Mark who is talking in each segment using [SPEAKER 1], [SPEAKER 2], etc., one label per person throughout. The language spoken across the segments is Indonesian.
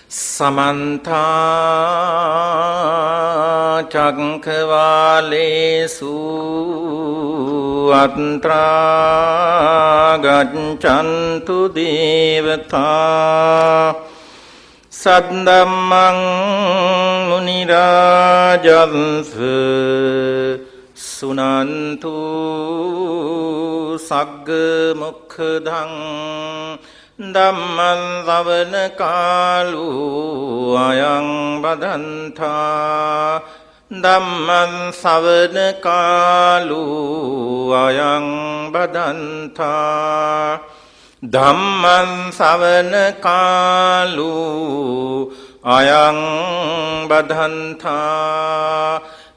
[SPEAKER 1] Samantha Cakkavalesu Atra Gaccantu Devata Saddhammang Munirajansa Sunantu Sagga Mukhadang Dhamman savana kalu ayang badantha Dhamman savana kalu ayang badantha Dhamman savana kalu ayang badantha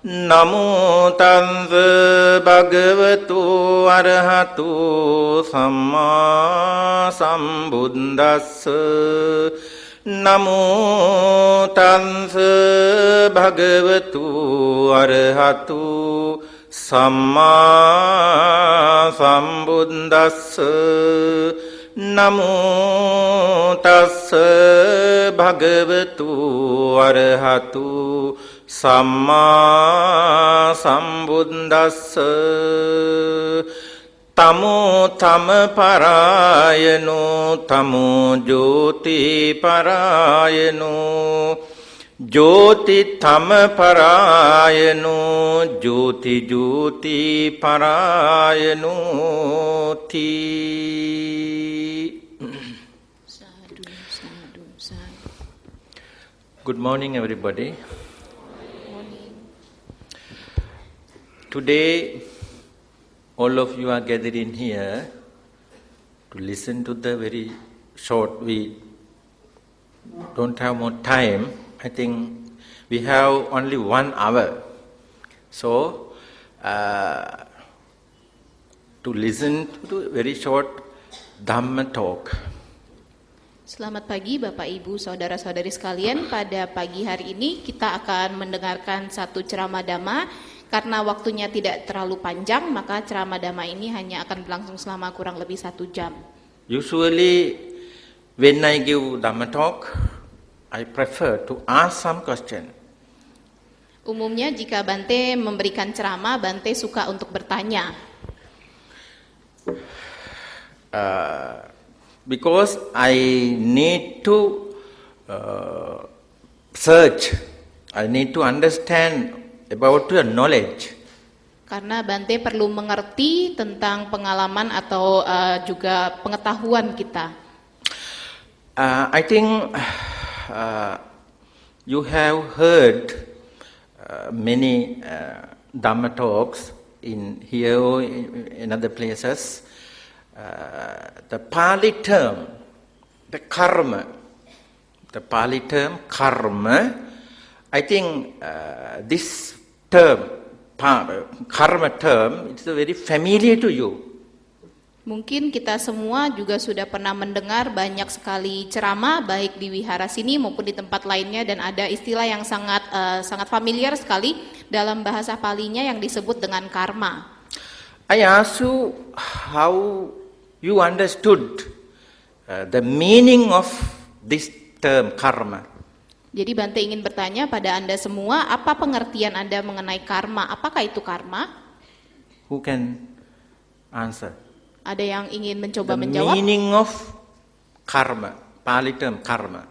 [SPEAKER 1] Namo tassa bhagavato arahato samma sambuddhassa Namo tassa bhagavato arahato samma sambuddhassa Namo tassa bhagavato arahato Samma sambuddhassa Tamo tama parayano Tamo jyoti parayano Jyoti tama parayano Jyoti jyoti parayano Ti. Good morning everybody. Today, all of you are gathered in here to listen to the very short. We don't have more time. I think we have only 1 hour. So, to listen to a very short Dhamma talk.
[SPEAKER 2] Selamat pagi Bapak Ibu Saudara-saudari sekalian. Pada pagi hari ini kita akan mendengarkan satu ceramah Dhamma. Karena waktunya tidak terlalu panjang, maka ceramah Dhamma ini hanya akan berlangsung selama kurang lebih 1 jam.
[SPEAKER 1] Usually, when I give Dhamma talk, I prefer to ask some question.
[SPEAKER 2] Umumnya jika Bante memberikan ceramah, Bante suka untuk bertanya.
[SPEAKER 1] Because I need to search, I need to understand about your knowledge.
[SPEAKER 2] Karena Bante perlu mengerti tentang pengalaman atau juga pengetahuan kita.
[SPEAKER 1] I think you have heard many Dhamma talks in here or in other places. The Pali term, the karma, the Pali term karma, I think this term, karma term, it's very familiar to you.
[SPEAKER 2] Mungkin kita semua juga sudah pernah mendengar banyak sekali ceramah baik di wihara sini maupun di tempat lainnya, dan ada istilah yang sangat familiar sekali dalam bahasa Palinya yang disebut dengan karma.
[SPEAKER 1] I ask you how you understood the meaning of this term karma.
[SPEAKER 2] Jadi Bante ingin bertanya pada Anda semua, apa pengertian Anda mengenai karma? Apakah itu karma?
[SPEAKER 1] Who can answer?
[SPEAKER 2] Ada yang ingin mencoba
[SPEAKER 1] The
[SPEAKER 2] menjawab?
[SPEAKER 1] meaning of karma, Pali term karma.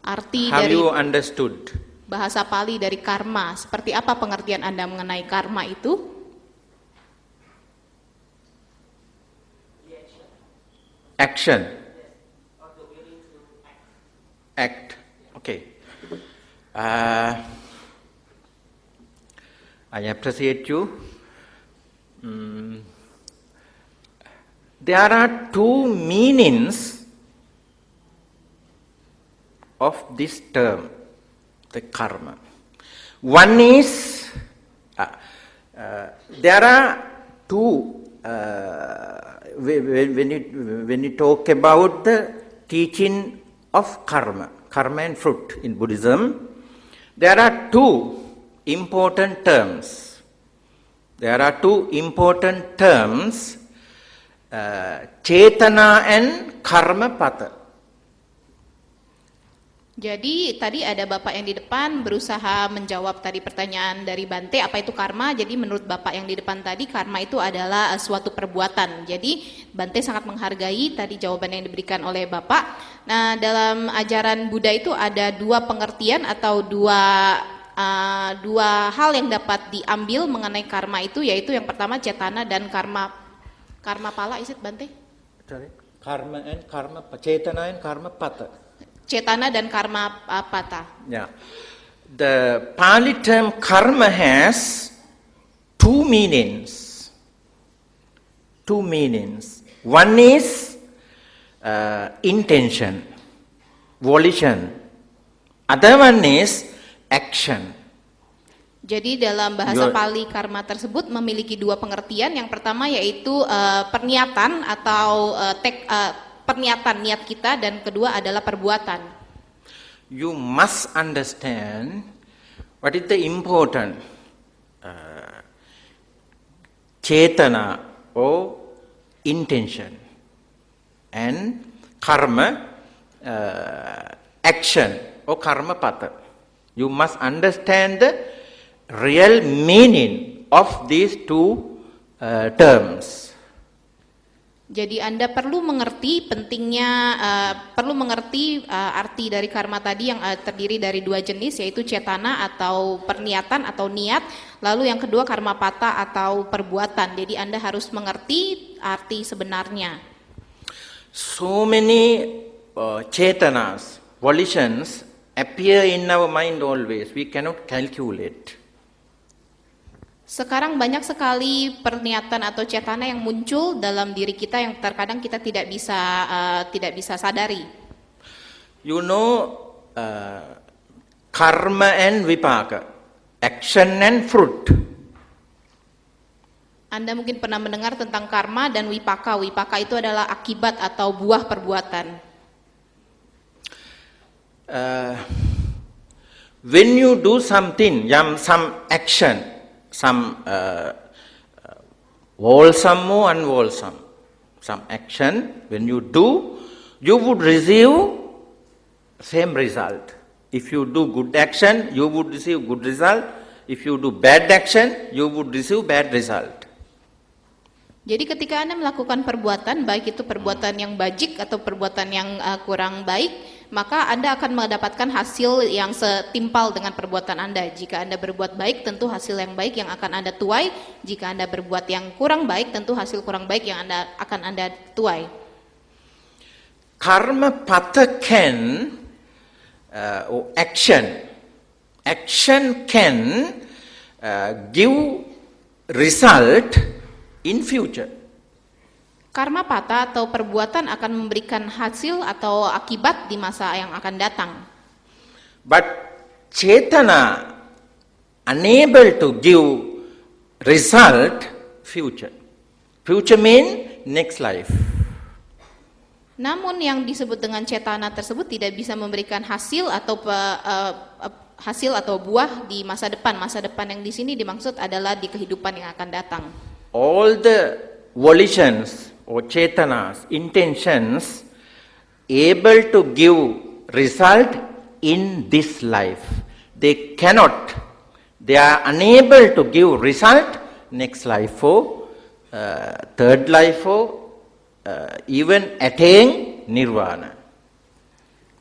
[SPEAKER 2] Arti
[SPEAKER 1] Have
[SPEAKER 2] dari
[SPEAKER 1] you understood?
[SPEAKER 2] bahasa Pali dari karma, seperti apa pengertian Anda mengenai karma itu?
[SPEAKER 1] Action. Act. Okay. I appreciate you. There are 2 meanings of this term, the karma. One is, there are 2, when you talk about the teaching of karma and fruit in Buddhism, there are 2 important terms. Cetana and karma pata.
[SPEAKER 2] Jadi tadi ada Bapak yang di depan berusaha menjawab tadi pertanyaan dari Bante, apa itu karma? Jadi menurut Bapak yang di depan tadi, karma itu adalah suatu perbuatan. Jadi Bante sangat menghargai tadi jawaban yang diberikan oleh Bapak. Nah, dalam ajaran Buddha itu ada dua pengertian atau dua hal yang dapat diambil mengenai karma itu, yaitu yang pertama cetana dan karma pala, is it Bante?
[SPEAKER 1] Sorry? Karma and karma, cetana and karma pata.
[SPEAKER 2] Cetana dan karma pata.
[SPEAKER 1] Yeah. The Pali term karma has two meanings. Two meanings. One is intention, volition. Other one is action.
[SPEAKER 2] Jadi dalam bahasa Pali karma tersebut memiliki dua pengertian. Yang pertama yaitu perniatan atau perniatan niat kita, dan kedua adalah perbuatan.
[SPEAKER 1] You must understand what is the important cetana or intention, and karma action or karma pata. You must understand the real meaning of these two terms.
[SPEAKER 2] Jadi Anda perlu mengerti pentingnya, arti dari karma tadi yang terdiri dari dua jenis, yaitu cetana atau perniatan atau niat, lalu yang kedua karma pata atau perbuatan. Jadi Anda harus mengerti arti sebenarnya.
[SPEAKER 1] So many cetanas, volitions appear in our mind always. We cannot calculate.
[SPEAKER 2] Sekarang banyak sekali perniatan atau cetana yang muncul dalam diri kita yang terkadang kita tidak bisa sadari.
[SPEAKER 1] You know, karma and vipaka, action and fruit.
[SPEAKER 2] Anda mungkin pernah mendengar tentang karma dan wipaka. Wipaka itu adalah akibat atau buah perbuatan.
[SPEAKER 1] When you do something, some action, some wholesome or unwholesome, some action, when you do, you would receive same result. If you do good action, you would receive good result. If you do bad action, you would receive bad result.
[SPEAKER 2] Jadi ketika Anda melakukan perbuatan, baik itu perbuatan yang bajik atau perbuatan yang kurang baik, maka Anda akan mendapatkan hasil yang setimpal dengan perbuatan Anda. Jika Anda berbuat baik, tentu hasil yang baik yang akan Anda tuai. Jika Anda berbuat yang kurang baik, tentu hasil kurang baik yang akan Anda tuai.
[SPEAKER 1] Karma pata can, action can give result in future.
[SPEAKER 2] Karma pata atau perbuatan akan memberikan hasil atau akibat di masa yang akan datang.
[SPEAKER 1] But cetana unable to give result future. Future mean next life.
[SPEAKER 2] Namun yang disebut dengan cetana tersebut tidak bisa memberikan hasil atau buah di masa depan. Masa depan yang di sini dimaksud adalah di kehidupan yang akan datang.
[SPEAKER 1] All the volitions or cetanas, intentions, able to give result in this life. They are unable to give result next life or third life or even attain nirvana.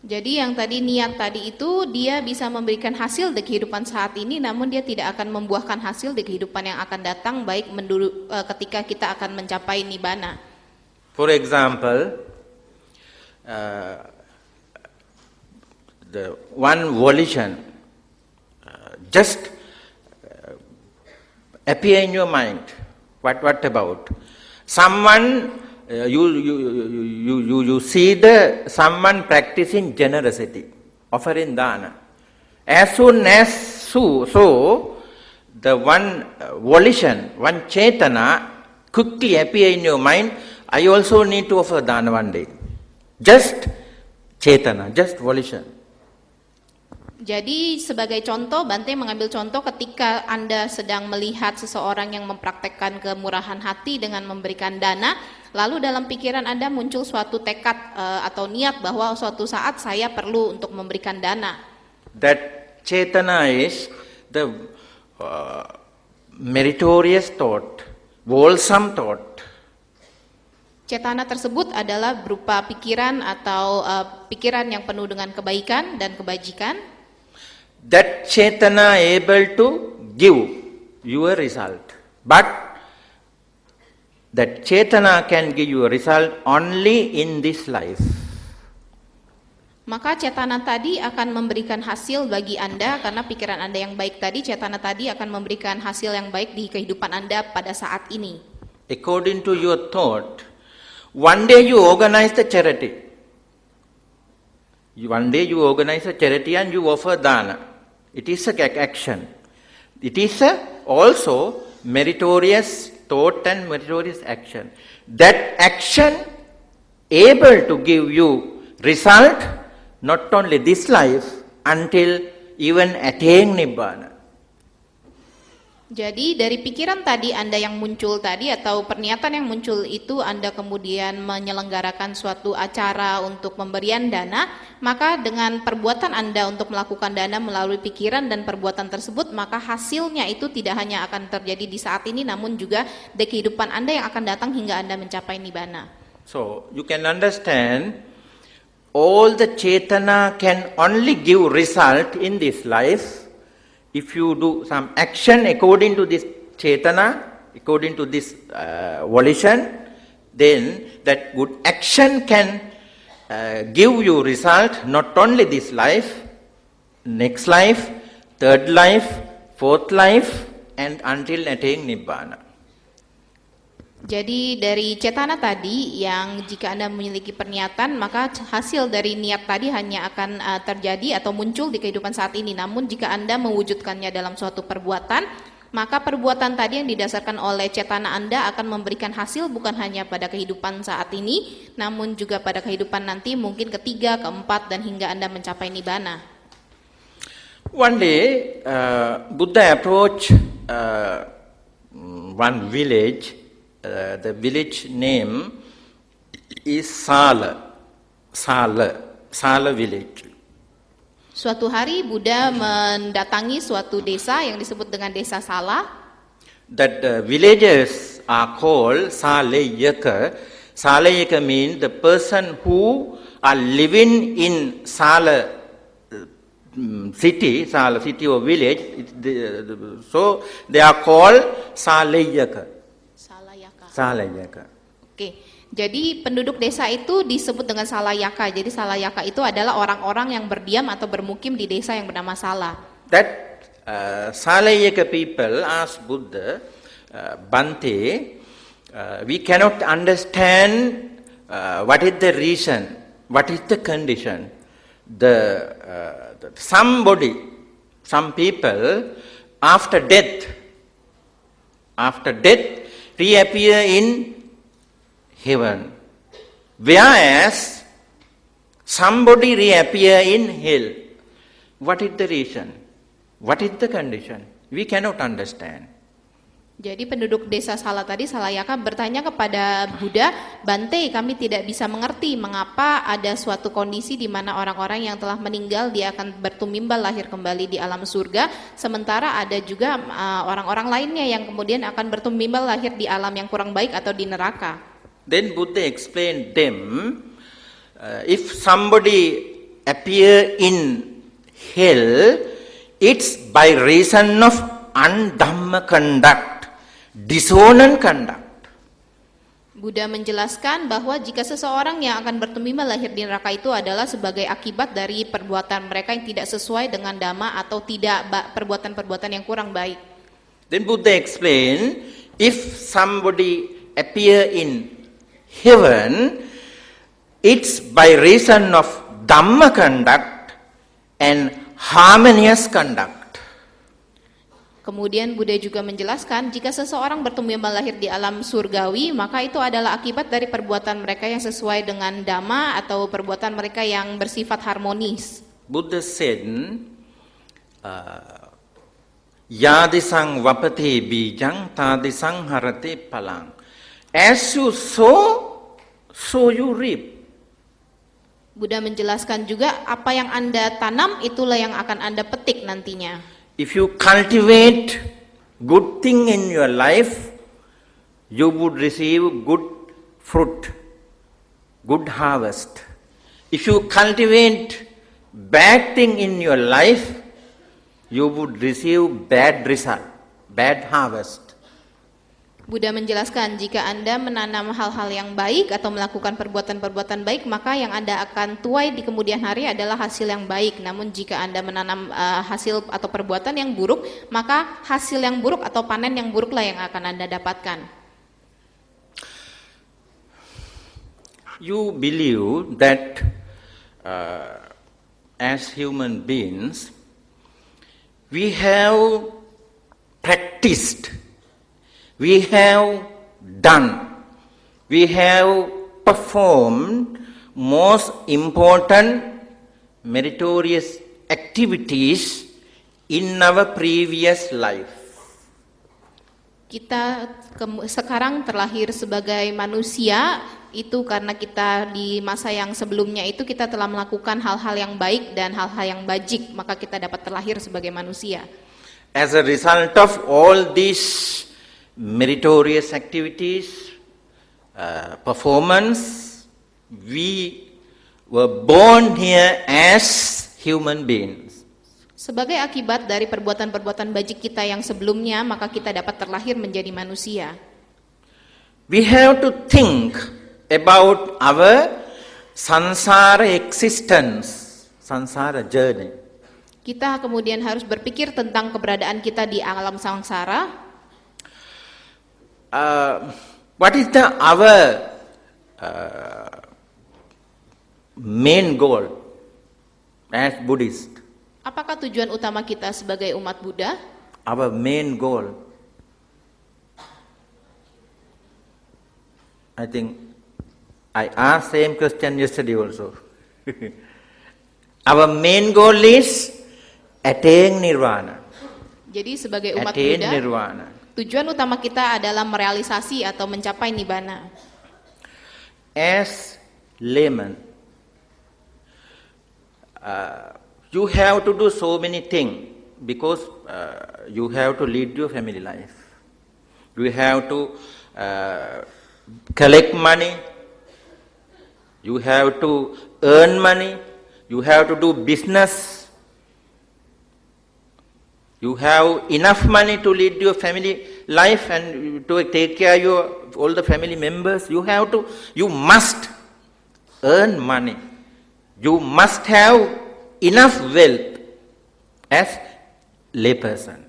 [SPEAKER 2] Jadi yang tadi niat tadi itu dia bisa memberikan hasil di kehidupan saat ini, namun dia tidak akan membuahkan hasil di kehidupan yang akan datang, baik ketika kita akan mencapai nibbana.
[SPEAKER 1] For example, the one volition just appear in your mind. What about someone? You see someone practicing generosity, offering dana. As soon as so the one volition, one cetana quickly appear in your mind. I also need to offer dana one day. Just cetana, just volition.
[SPEAKER 2] Jadi sebagai contoh, Bante mengambil contoh ketika Anda sedang melihat seseorang yang mempraktekkan kemurahan hati dengan memberikan dana, lalu dalam pikiran Anda muncul suatu tekad atau niat bahwa suatu saat saya perlu untuk memberikan dana.
[SPEAKER 1] That cetana is the meritorious thought, wholesome thought.
[SPEAKER 2] Cetana tersebut adalah berupa pikiran atau pikiran yang penuh dengan kebaikan dan kebajikan.
[SPEAKER 1] That cetana able to give you a result. But that cetana can give you a result only in this life.
[SPEAKER 2] Maka cetana tadi akan memberikan hasil bagi Anda karena pikiran Anda yang baik tadi, cetana tadi akan memberikan hasil yang baik di kehidupan Anda pada saat ini.
[SPEAKER 1] According to your thought, one day you organize the charity. One day you organize a charity and you offer dana. It is a action. It is also meritorious thought and meritorious action. That action able to give you result not only this life until even attain Nibbana.
[SPEAKER 2] Jadi dari pikiran tadi Anda yang muncul tadi atau pernyataan yang muncul itu Anda kemudian menyelenggarakan suatu acara untuk pemberian dana, maka dengan perbuatan Anda untuk melakukan dana melalui pikiran dan perbuatan tersebut, maka hasilnya itu tidak hanya akan terjadi di saat ini namun juga di kehidupan Anda yang akan datang hingga Anda mencapai Nibbana.
[SPEAKER 1] So you can understand all the cetana can only give result in this life if you do some action according to this cetana, according to this volition, then that good action can give you result not only this life, next life, third life, fourth life, and until attain Nibbana.
[SPEAKER 2] Jadi dari cetana tadi yang jika Anda memiliki pernyataan maka hasil dari niat tadi hanya akan terjadi atau muncul di kehidupan saat ini. Namun jika Anda mewujudkannya dalam suatu perbuatan, maka perbuatan tadi yang didasarkan oleh cetana Anda akan memberikan hasil bukan hanya pada kehidupan saat ini, namun juga pada kehidupan nanti mungkin ketiga, keempat, dan hingga Anda mencapai Nibbana.
[SPEAKER 1] One day, Buddha approached one village. The village name is Sala village.
[SPEAKER 2] Suatu hari Buddha mendatangi suatu desa yang disebut dengan desa Sala.
[SPEAKER 1] That villagers are called Salayaka. Salayaka means the person who are living in Sala city or village. So they are called Salayaka. Salayaka.
[SPEAKER 2] Oke, jadi penduduk desa itu disebut dengan Salayaka. Jadi Salayaka itu adalah orang-orang yang berdiam atau bermukim di desa yang bernama Sala.
[SPEAKER 1] That Salayaka people asked Buddha, Bante, we cannot understand what is the reason, what is the condition. Some people after death reappear in heaven, whereas somebody reappear in hell. What is the reason? What is the condition? We cannot understand.
[SPEAKER 2] Jadi penduduk desa Sala tadi, Salayaka, bertanya kepada Buddha, Bante, kami tidak bisa mengerti mengapa ada suatu kondisi di mana orang-orang yang telah meninggal dia akan bertumimbal lahir kembali di alam surga, sementara ada juga orang-orang lainnya yang kemudian akan bertumimbal lahir di alam yang kurang baik atau di neraka.
[SPEAKER 1] Then Buddha explained them, if somebody appear in hell, it's by reason of undhamma conduct, dissonant conduct.
[SPEAKER 2] Buddha menjelaskan bahwa jika seseorang yang akan bertumimbal lahir di neraka itu adalah sebagai akibat dari perbuatan mereka yang tidak sesuai dengan dhamma atau tidak perbuatan-perbuatan yang kurang baik.
[SPEAKER 1] Then Buddha explained, if somebody appear in heaven, it's by reason of dhamma conduct and harmonious conduct.
[SPEAKER 2] Kemudian Buddha juga menjelaskan jika seseorang bertumimbal lahir di alam surgawi, maka itu adalah akibat dari perbuatan mereka yang sesuai dengan dhamma atau perbuatan mereka yang bersifat harmonis.
[SPEAKER 1] Buddha said, Yadisang vapati bijang tadisang harati palang. As you sow, so you reap.
[SPEAKER 2] Buddha menjelaskan juga apa yang Anda tanam itulah yang akan Anda petik nantinya.
[SPEAKER 1] If you cultivate good thing in your life, you would receive good fruit, good harvest. If you cultivate bad thing in your life, you would receive bad result, bad harvest.
[SPEAKER 2] Buddha menjelaskan jika Anda menanam hal-hal yang baik atau melakukan perbuatan-perbuatan baik, maka yang Anda akan tuai di kemudian hari adalah hasil yang baik. Namun jika Anda menanam hasil atau perbuatan yang buruk, maka hasil yang buruk atau panen yang buruklah yang akan Anda dapatkan.
[SPEAKER 1] You believe that as human beings, we have practiced, we have done, we have performed most important meritorious activities in our previous life.
[SPEAKER 2] Kita sekarang terlahir sebagai manusia itu karena kita di masa yang sebelumnya itu kita telah melakukan hal-hal yang baik dan hal-hal yang bajik, maka kita dapat terlahir sebagai manusia.
[SPEAKER 1] As a result of all these meritorious activities, performance, we were born here as human beings.
[SPEAKER 2] Sebagai akibat dari perbuatan-perbuatan bajik kita yang sebelumnya, maka kita dapat terlahir menjadi manusia.
[SPEAKER 1] We have to think about our sansara existence, sansara journey.
[SPEAKER 2] Kita kemudian harus berpikir tentang keberadaan kita di alam samsara.
[SPEAKER 1] What is our main goal as Buddhist?
[SPEAKER 2] Apakah tujuan utama kita sebagai umat Buddha?
[SPEAKER 1] Our main goal, I think I asked same question yesterday also. Our main goal is attain nirvana.
[SPEAKER 2] Jadi sebagai umat
[SPEAKER 1] Attain
[SPEAKER 2] Buddha,
[SPEAKER 1] nirvana.
[SPEAKER 2] tujuan utama kita adalah merealisasi atau mencapai nibbana.
[SPEAKER 1] As layman, you have to do so many things because you have to lead your family life. You have to collect money. You have to earn money. You have to do business. You have enough money to lead your family life and to take care of all the family members. You must earn money. You must have enough wealth as layperson.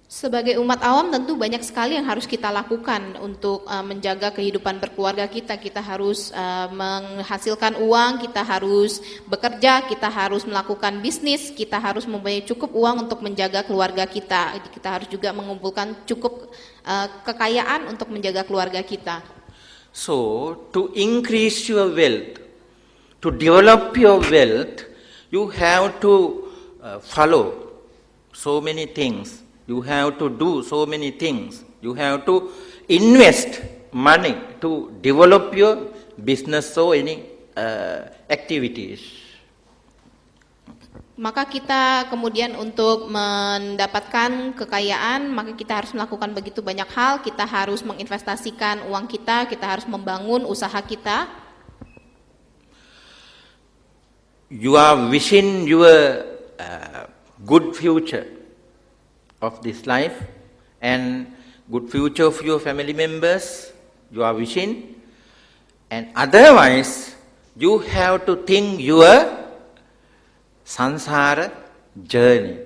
[SPEAKER 2] Sebagai umat awam tentu banyak sekali yang harus kita lakukan untuk menjaga kehidupan berkeluarga kita. Kita harus menghasilkan uang, kita harus bekerja, kita harus melakukan bisnis, kita harus mempunyai cukup uang untuk menjaga keluarga kita. Kita harus juga mengumpulkan cukup kekayaan untuk menjaga keluarga kita.
[SPEAKER 1] So, to increase your wealth, to develop your wealth, you have to follow so many things. You have to do so many things. You have to invest money to develop your business, so any activities.
[SPEAKER 2] Maka kita kemudian untuk mendapatkan kekayaan, maka kita harus melakukan begitu banyak hal. Kita harus menginvestasikan uang kita harus membangun usaha kita.
[SPEAKER 1] You are wishing your good future of this life and good future of your family members, you are wishing, and otherwise you have to think your sansara journey.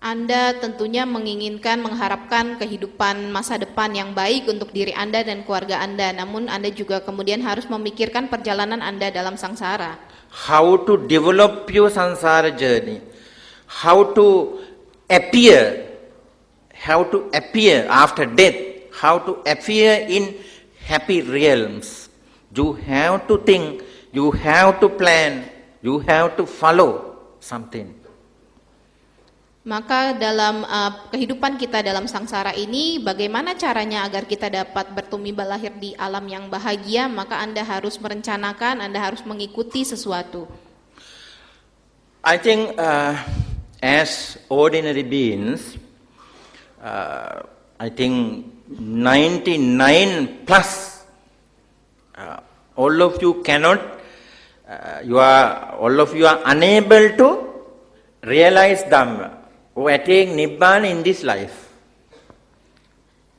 [SPEAKER 2] Anda tentunya menginginkan, mengharapkan kehidupan masa depan yang baik untuk diri Anda dan keluarga Anda. Namun Anda juga kemudian harus memikirkan perjalanan Anda dalam sangsara.
[SPEAKER 1] How to develop your sansara journey, how to appear after death, how to appear in happy realms. You have to think, you have to plan, you have to follow something.
[SPEAKER 2] Maka dalam kehidupan kita dalam sangsara ini, bagaimana caranya agar kita dapat bertumbuh lahir di alam yang bahagia? Maka Anda harus merencanakan, Anda harus mengikuti sesuatu.
[SPEAKER 1] I think as ordinary beings, I think 99 plus, all of you cannot, all of you are unable to realize Dhamma or attain Nibbana in this life.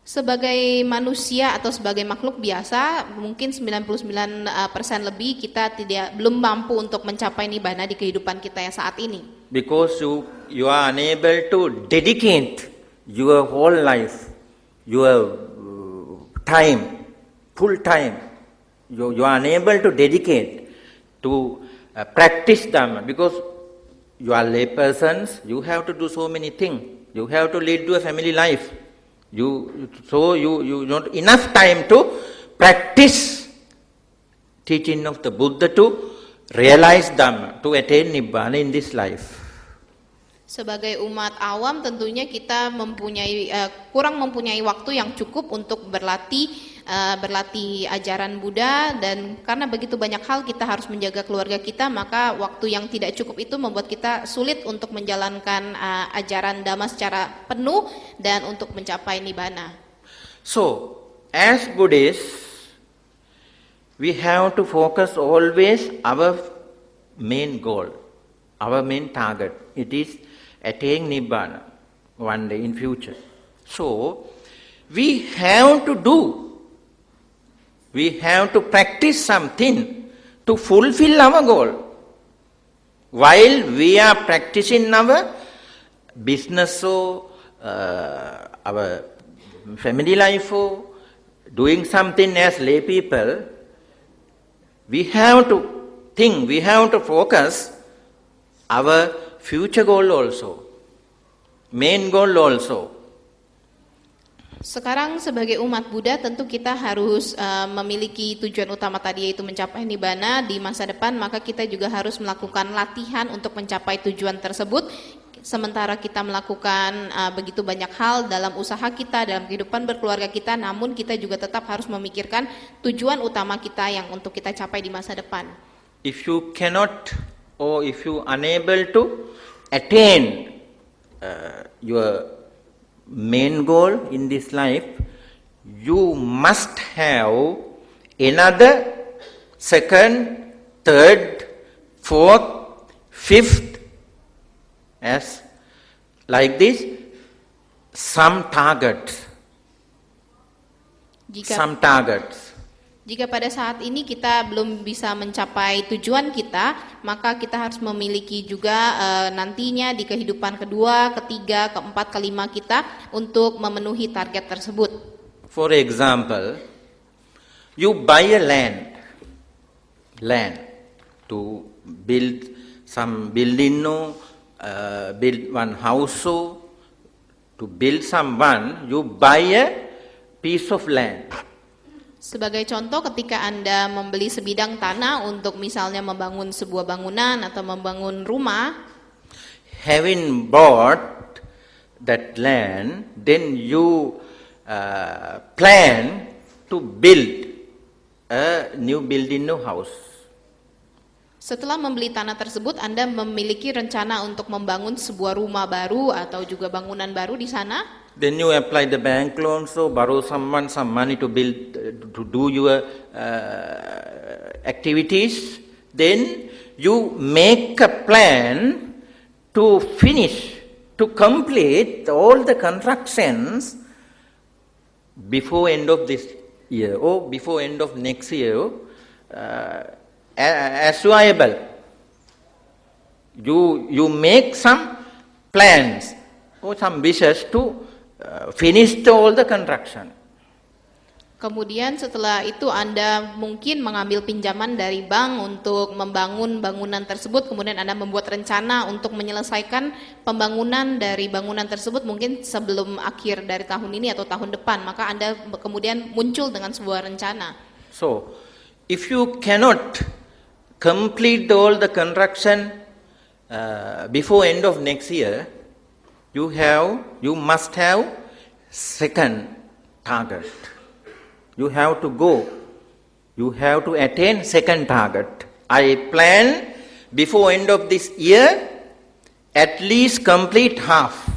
[SPEAKER 2] Sebagai manusia atau sebagai makhluk biasa, mungkin 99% lebih kita belum mampu untuk mencapai nibbana di kehidupan kita yang saat ini.
[SPEAKER 1] Because you are unable to dedicate your whole life, your time, full time. You are unable to dedicate to practice Dhamma because you are lay persons. You have to do so many things. You have to lead to a family life. You don't enough time to practice teaching of the Buddha to realize Dhamma, to attain Nibbana in this life.
[SPEAKER 2] Sebagai umat awam tentunya kita kurang mempunyai waktu yang cukup untuk berlatih ajaran Buddha, dan karena begitu banyak hal kita harus menjaga keluarga kita, maka waktu yang tidak cukup itu membuat kita sulit untuk menjalankan ajaran Dhamma secara penuh dan untuk mencapai nibbana.
[SPEAKER 1] So, as Buddhists, we have to focus always our main goal, our main target. It is attain Nibbana one day in future. So, we have to practice something to fulfill our goal. While we are practicing our business or our family life or doing something as lay people, we have to think, we have to focus our future goal also, main goal also.
[SPEAKER 2] Sekarang sebagai umat Buddha tentu kita harus memiliki tujuan utama tadi, yaitu mencapai nibbana di masa depan, maka kita juga harus melakukan latihan untuk mencapai tujuan tersebut. Sementara kita melakukan begitu banyak hal dalam usaha kita, dalam kehidupan berkeluarga kita, namun kita juga tetap harus memikirkan tujuan utama kita yang untuk kita capai di masa depan.
[SPEAKER 1] If you cannot or if you unable to attain your main goal in this life, you must have another second, third, fourth, fifth, as like this, some targets. Jika pada saat ini kita belum bisa mencapai tujuan kita, maka kita harus memiliki juga nantinya di kehidupan kedua, ketiga, keempat, kelima kita untuk memenuhi target tersebut. For example, you buy a land to build some building, build one house, to build someone, you buy a piece of land.
[SPEAKER 2] Sebagai contoh, ketika Anda membeli sebidang tanah untuk misalnya membangun sebuah bangunan atau membangun rumah,
[SPEAKER 1] having bought that land, then you plan to build a new building, new house.
[SPEAKER 2] Setelah membeli tanah tersebut, Anda memiliki rencana untuk membangun sebuah rumah baru atau juga bangunan baru di sana.
[SPEAKER 1] Then you apply the bank loan, so borrow someone some money to build, to do your activities. Then you make a plan to finish, to complete all the constructions before end of this year or before end of next year, as viable. You make some plans or some wishes to finish all the construction.
[SPEAKER 2] Kemudian setelah itu Anda mungkin mengambil pinjaman dari bank untuk membangun bangunan tersebut, kemudian Anda membuat rencana untuk menyelesaikan pembangunan dari bangunan tersebut mungkin sebelum akhir dari tahun ini atau tahun depan, maka Anda kemudian muncul dengan sebuah rencana.
[SPEAKER 1] So, if you cannot complete all the construction before end of next year, you must have second target. You have to go. You have to attain second target. I plan before end of this year at least complete half.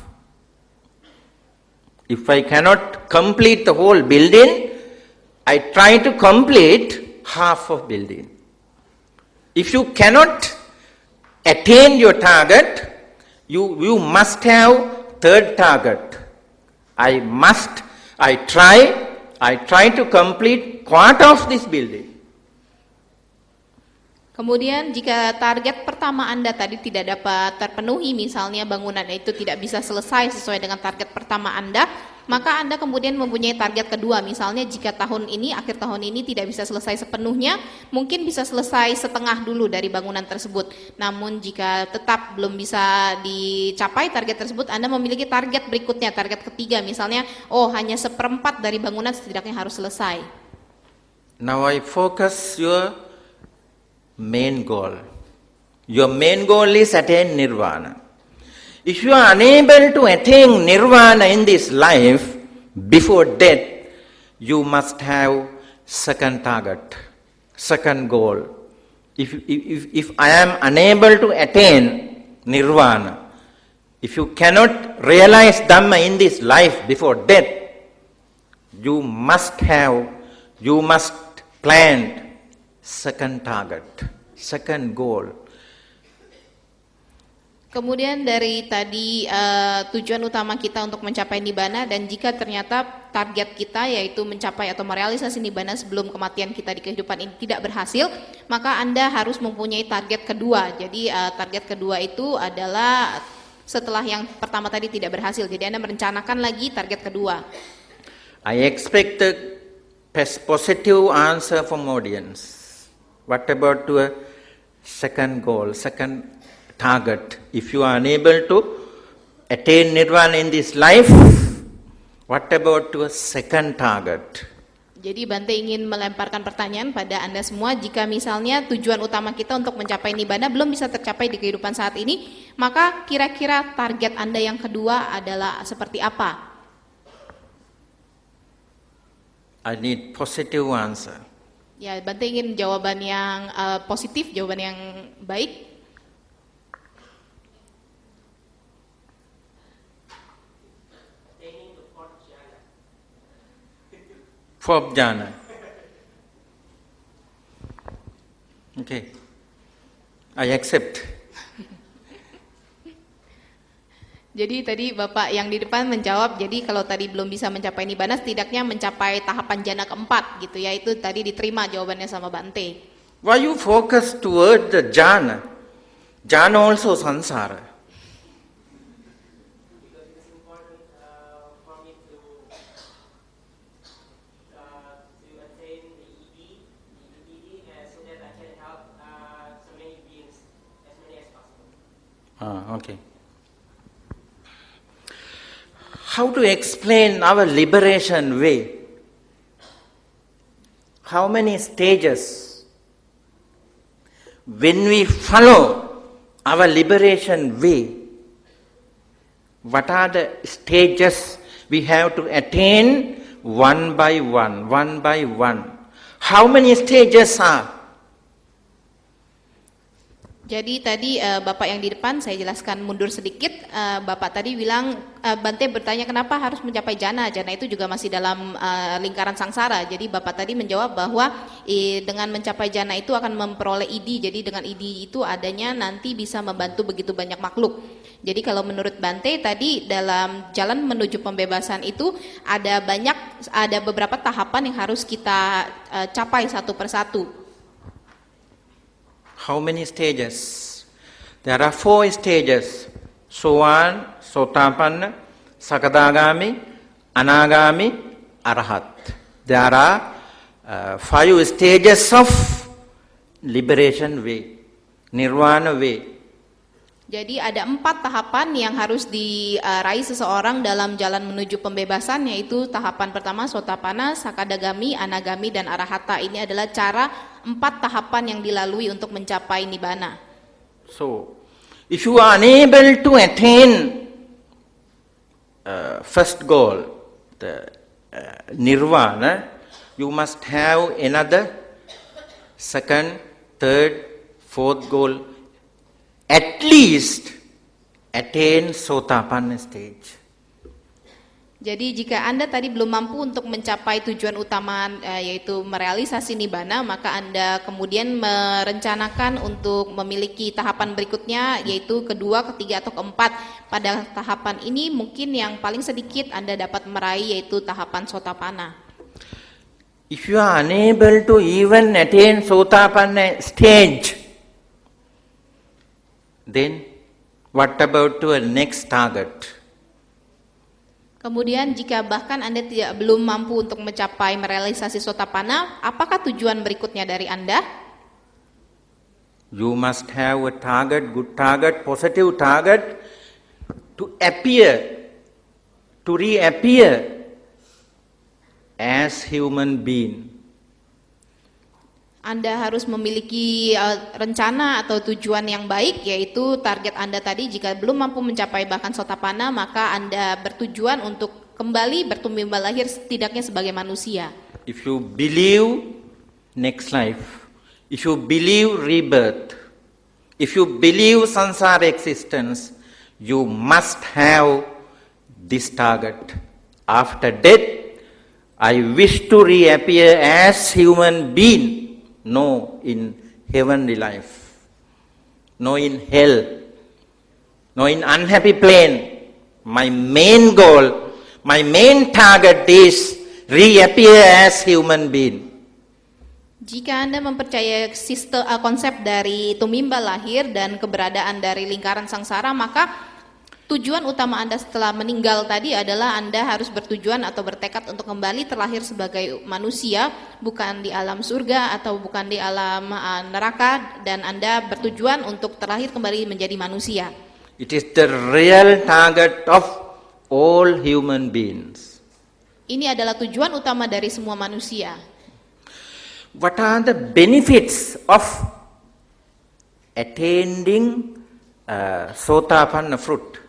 [SPEAKER 1] If I cannot complete the whole building, I try to complete half of building. If you cannot attain your target, you must have third target. I try to complete part of this building.
[SPEAKER 2] Kemudian jika target pertama Anda tadi tidak dapat terpenuhi, misalnya bangunan itu tidak bisa selesai sesuai dengan target pertama Anda, maka Anda kemudian mempunyai target kedua. Misalnya jika akhir tahun ini tidak bisa selesai sepenuhnya, mungkin bisa selesai setengah dulu dari bangunan tersebut. Namun jika tetap belum bisa dicapai target tersebut, Anda memiliki target berikutnya, target ketiga, misalnya hanya 1/4 dari bangunan setidaknya harus selesai.
[SPEAKER 1] Now I focus your main goal. Your main goal is attain nirvana. If you are unable to attain nirvana in this life before death, you must have second target, second goal. If I am unable to attain nirvana, if you cannot realize Dhamma in this life before death, you must plan second target, second goal.
[SPEAKER 2] Kemudian dari tadi tujuan utama kita untuk mencapai nibbana, dan jika ternyata target kita yaitu mencapai atau merealisasi nibbana sebelum kematian kita di kehidupan ini tidak berhasil, maka Anda harus mempunyai target kedua. Jadi target kedua itu adalah setelah yang pertama tadi tidak berhasil. Jadi Anda merencanakan lagi target kedua.
[SPEAKER 1] I expect a positive answer from audience. What about to a second goal, second target? If you are unable to attain nirvana in this life, what about to a second target?
[SPEAKER 2] Jadi Bante ingin melemparkan pertanyaan pada Anda semua, jika misalnya tujuan utama kita untuk mencapai nibbana belum bisa tercapai di kehidupan saat ini, maka kira-kira target Anda yang kedua adalah seperti apa?
[SPEAKER 1] I need positive answer.
[SPEAKER 2] Ya, Bante ingin jawaban yang positif, jawaban yang baik.
[SPEAKER 1] Fourth jhana. Okay. I accept.
[SPEAKER 2] Jadi tadi Bapak yang di depan menjawab, jadi kalau tadi belum bisa mencapai nibbana, setidaknya mencapai tahapan jana keempat gitu ya, itu tadi diterima jawabannya sama Bante.
[SPEAKER 1] Why you focus toward the jhana? Jhana also sansara.
[SPEAKER 3] Because it's important for me to attain the ED, so that I can help so many beings, as many as possible.
[SPEAKER 1] Okay. How to explain our liberation way? How many stages? When we follow our liberation way, what are the stages we have to attain one by one, one by one? How many stages are?
[SPEAKER 2] Jadi tadi Bapak yang di depan, saya jelaskan mundur sedikit. Bapak tadi bilang, Bante bertanya kenapa harus mencapai jana. Jana itu juga masih dalam lingkaran sangsara. Jadi Bapak tadi menjawab bahwa dengan mencapai jana itu akan memperoleh ID. Jadi dengan ID itu adanya nanti bisa membantu begitu banyak makhluk. Jadi kalau menurut Bante tadi dalam jalan menuju pembebasan itu ada beberapa tahapan yang harus kita capai satu persatu.
[SPEAKER 1] How many stages? There are 4 stages. Sowan, Sotapanna, Sakadagami, Anagami, Arahat. There are 5 stages of liberation way, Nirvana way.
[SPEAKER 2] Jadi ada 4 tahapan yang harus diraih seseorang dalam jalan menuju pembebasan, yaitu tahapan pertama Sotapanna, Sakadagami, Anagami, dan Arahata. Ini adalah cara 4 tahapan yang dilalui untuk mencapai nibbana.
[SPEAKER 1] So, if you are unable to attain first goal, the nirvana, you must have another second, third, fourth goal, at least attain Sotapanna stage.
[SPEAKER 2] Jadi jika Anda tadi belum mampu untuk mencapai tujuan utama yaitu merealisasi nibbana, maka Anda kemudian merencanakan untuk memiliki tahapan berikutnya yaitu kedua, ketiga atau keempat. Pada tahapan ini mungkin yang paling sedikit Anda dapat meraih yaitu tahapan Sotapanna.
[SPEAKER 1] If you are unable to even attain Sotapanna stage, then what about to a next target?
[SPEAKER 2] Kemudian jika bahkan Anda belum mampu untuk mencapai merealisasi Sotapanna, apakah tujuan berikutnya dari Anda?
[SPEAKER 1] You must have a target, good target, positive target to appear, to reappear as human being.
[SPEAKER 2] Anda harus memiliki rencana atau tujuan yang baik, yaitu target Anda tadi jika belum mampu mencapai bahkan Sotapanna, maka Anda bertujuan untuk kembali bertumbuh lahir setidaknya sebagai manusia.
[SPEAKER 1] If you believe next life, if you believe rebirth, if you believe samsara existence, you must have this target. After death, I wish to reappear as human being. No in heavenly life, no in hell, no in unhappy plane. My main goal, my main target is reappear as human being.
[SPEAKER 2] Jika Anda mempercayai konsep dari tumimba lahir dan keberadaan dari lingkaran sangsara, maka tujuan utama Anda setelah meninggal tadi adalah Anda harus bertujuan atau bertekad untuk kembali terlahir sebagai manusia, bukan di alam surga atau bukan di alam neraka, dan Anda bertujuan untuk terlahir kembali menjadi manusia.
[SPEAKER 1] It is the real target of all human beings.
[SPEAKER 2] Ini adalah tujuan utama dari semua manusia.
[SPEAKER 1] What are the benefits of attaining Sotapanna fruit?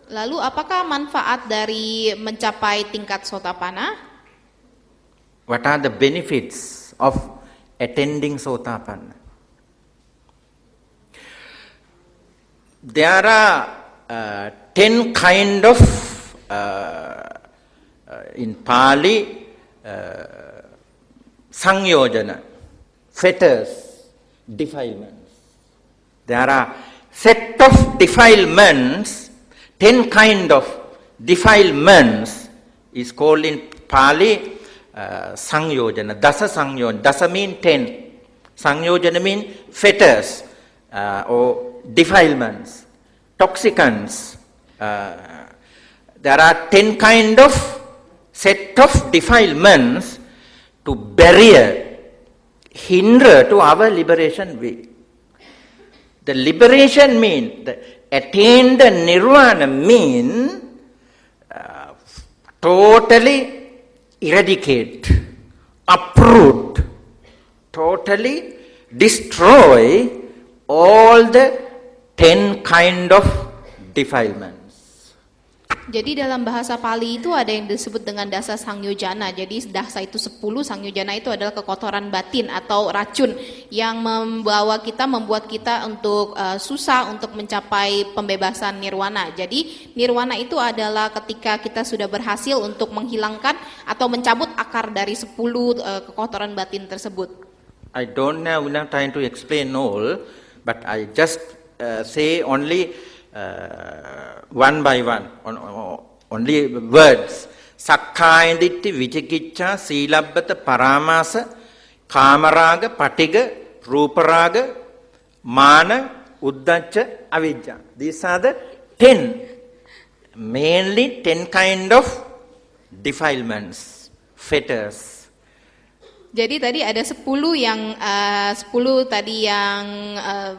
[SPEAKER 2] Lalu apakah manfaat dari mencapai tingkat Sotapanna?
[SPEAKER 1] What are the benefits of attending Sotapanna? There are 10 kind of, in Pali, Sangyojana, fetters, defilements. There are set of defilements, 10 kind of defilements is called in Pali Sangyojana, Dasa Sangyojana. Dasa mean 10. Sangyojana mean fetters or defilements, toxicants. There are 10 kind of set of defilements to barrier, hinder to our liberation way. The liberation mean, the attain the nirvana mean totally eradicate, uproot, totally destroy all the 10 kind of defilements.
[SPEAKER 2] Jadi dalam bahasa Pali itu ada yang disebut dengan dasa sangyojana. Jadi dasa itu 10, sangyojana itu adalah kekotoran batin atau racun yang membuat kita untuk susah untuk mencapai pembebasan nirwana. Jadi nirwana itu adalah ketika kita sudah berhasil untuk menghilangkan atau mencabut akar dari 10 kekotoran batin tersebut.
[SPEAKER 1] I don't have enough time to explain all, but I just say only one by one, only words. Sakkaya ditthi, vicikicca, silabbata, paramasa, kamaraga, patiga, ruparaga, mana, uddacca, avijja. These are the 10, mainly 10 kind of defilements, fetters.
[SPEAKER 2] Jadi tadi ada 10 tadi yang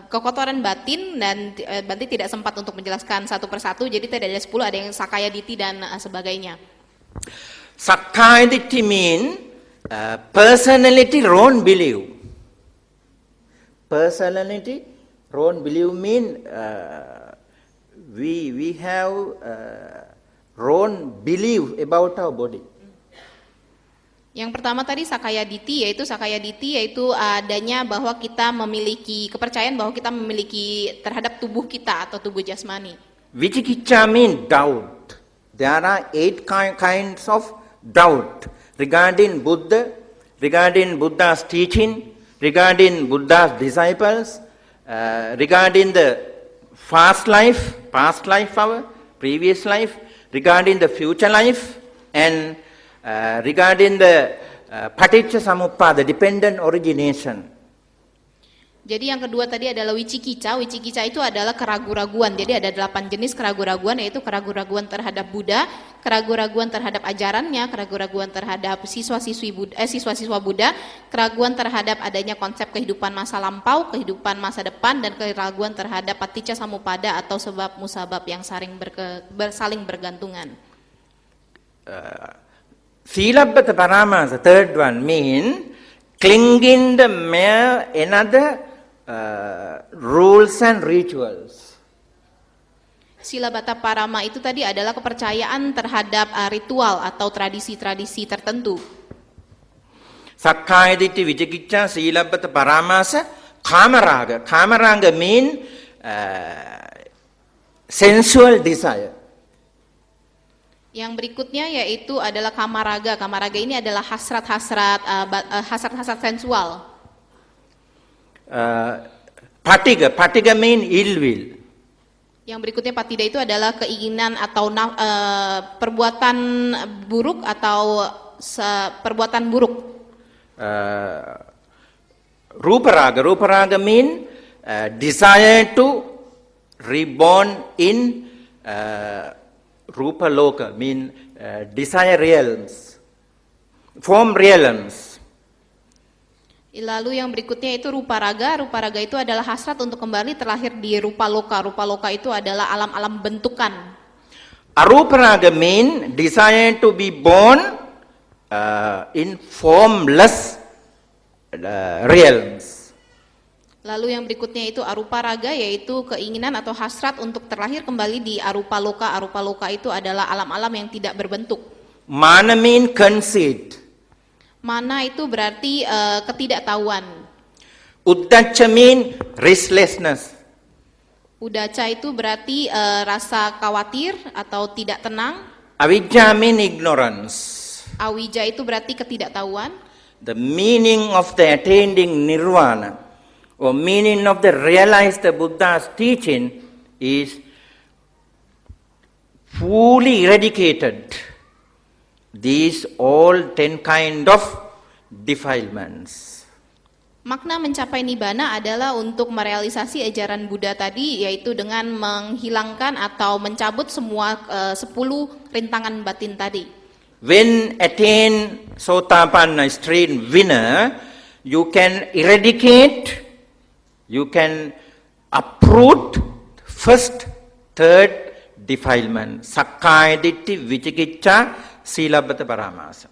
[SPEAKER 2] kekotoran batin, dan berarti tidak sempat untuk menjelaskan satu persatu. Jadi tadi ada 10, ada yang sakkaya ditthi dan sebagainya.
[SPEAKER 1] Sakkaya ditthi mean personality wrong belief. Personality wrong belief mean we have wrong belief about our body.
[SPEAKER 2] Yang pertama tadi Sakaya Diti, yaitu adanya bahwa kita memiliki kepercayaan bahwa kita memiliki terhadap tubuh kita atau tubuh jasmani.
[SPEAKER 1] Vicikicca means doubt. There are 8 kinds of doubt regarding Buddha, regarding Buddha's teaching, regarding Buddha's disciples, regarding the past life our previous life, regarding the future life, and regarding the paticca samuppada, dependent origination.
[SPEAKER 2] Jadi yang kedua tadi adalah wicikica. Wicikica itu adalah keraguan-raguan. Jadi ada 8 jenis keraguan-raguan, yaitu keraguan-raguan terhadap Buddha, keraguan-raguan terhadap ajarannya, keraguan-raguan terhadap siswa-siswa Buddha, keraguan terhadap adanya konsep kehidupan masa lampau, kehidupan masa depan, dan keraguan terhadap paticca samuppada atau sebab musabab yang saling bergantungan.
[SPEAKER 1] Silabbata paramasa, third one, mean clinging the mere another rules and rituals.
[SPEAKER 2] Silabata parama itu tadi adalah kepercayaan terhadap ritual atau tradisi-tradisi tertentu.
[SPEAKER 1] Sakkaya Ditthi Vicikicca Silabbata paramasa kamaraga. Kamaraga mean sensual desire.
[SPEAKER 2] Yang berikutnya yaitu adalah kamaraga. Kamaraga ini adalah hasrat-hasrat sensual.
[SPEAKER 1] Patiga mean ill will.
[SPEAKER 2] Yang berikutnya patida itu adalah keinginan atau perbuatan buruk atau perbuatan buruk.
[SPEAKER 1] Ruparaga mean desire to reborn in Rupa Loka, mean desire realms, form realms.
[SPEAKER 2] Lalu yang berikutnya itu rupa raga. Rupa raga itu adalah hasrat untuk kembali terlahir di rupa loka. Rupa loka itu adalah alam-alam bentukan.
[SPEAKER 1] Arupa raga mean desire to be born in formless realms.
[SPEAKER 2] Lalu yang berikutnya itu arupa raga, yaitu keinginan atau hasrat untuk terlahir kembali di arupa loka. Arupa loka itu adalah alam-alam yang tidak berbentuk.
[SPEAKER 1] Mana mean conceit.
[SPEAKER 2] Mana itu berarti ketidaktahuan.
[SPEAKER 1] Uddacca mean restlessness.
[SPEAKER 2] Udaca itu berarti rasa khawatir atau tidak tenang.
[SPEAKER 1] Avijja mean ignorance.
[SPEAKER 2] Awija itu berarti ketidaktahuan.
[SPEAKER 1] The meaning of the attaining nirvana, or meaning of the realized Buddha's teaching, is fully eradicated these all 10 kind of defilements.
[SPEAKER 2] Makna mencapai nibbana adalah untuk merealisasi ajaran Buddha tadi, yaitu dengan menghilangkan atau mencabut semua 10 rintangan batin tadi.
[SPEAKER 1] When attain Sotapanna stream winner, you can eradicate, you can uproot first, third defilement. Sakkaya Ditthi, Vicikicca, Silabbata paramasa.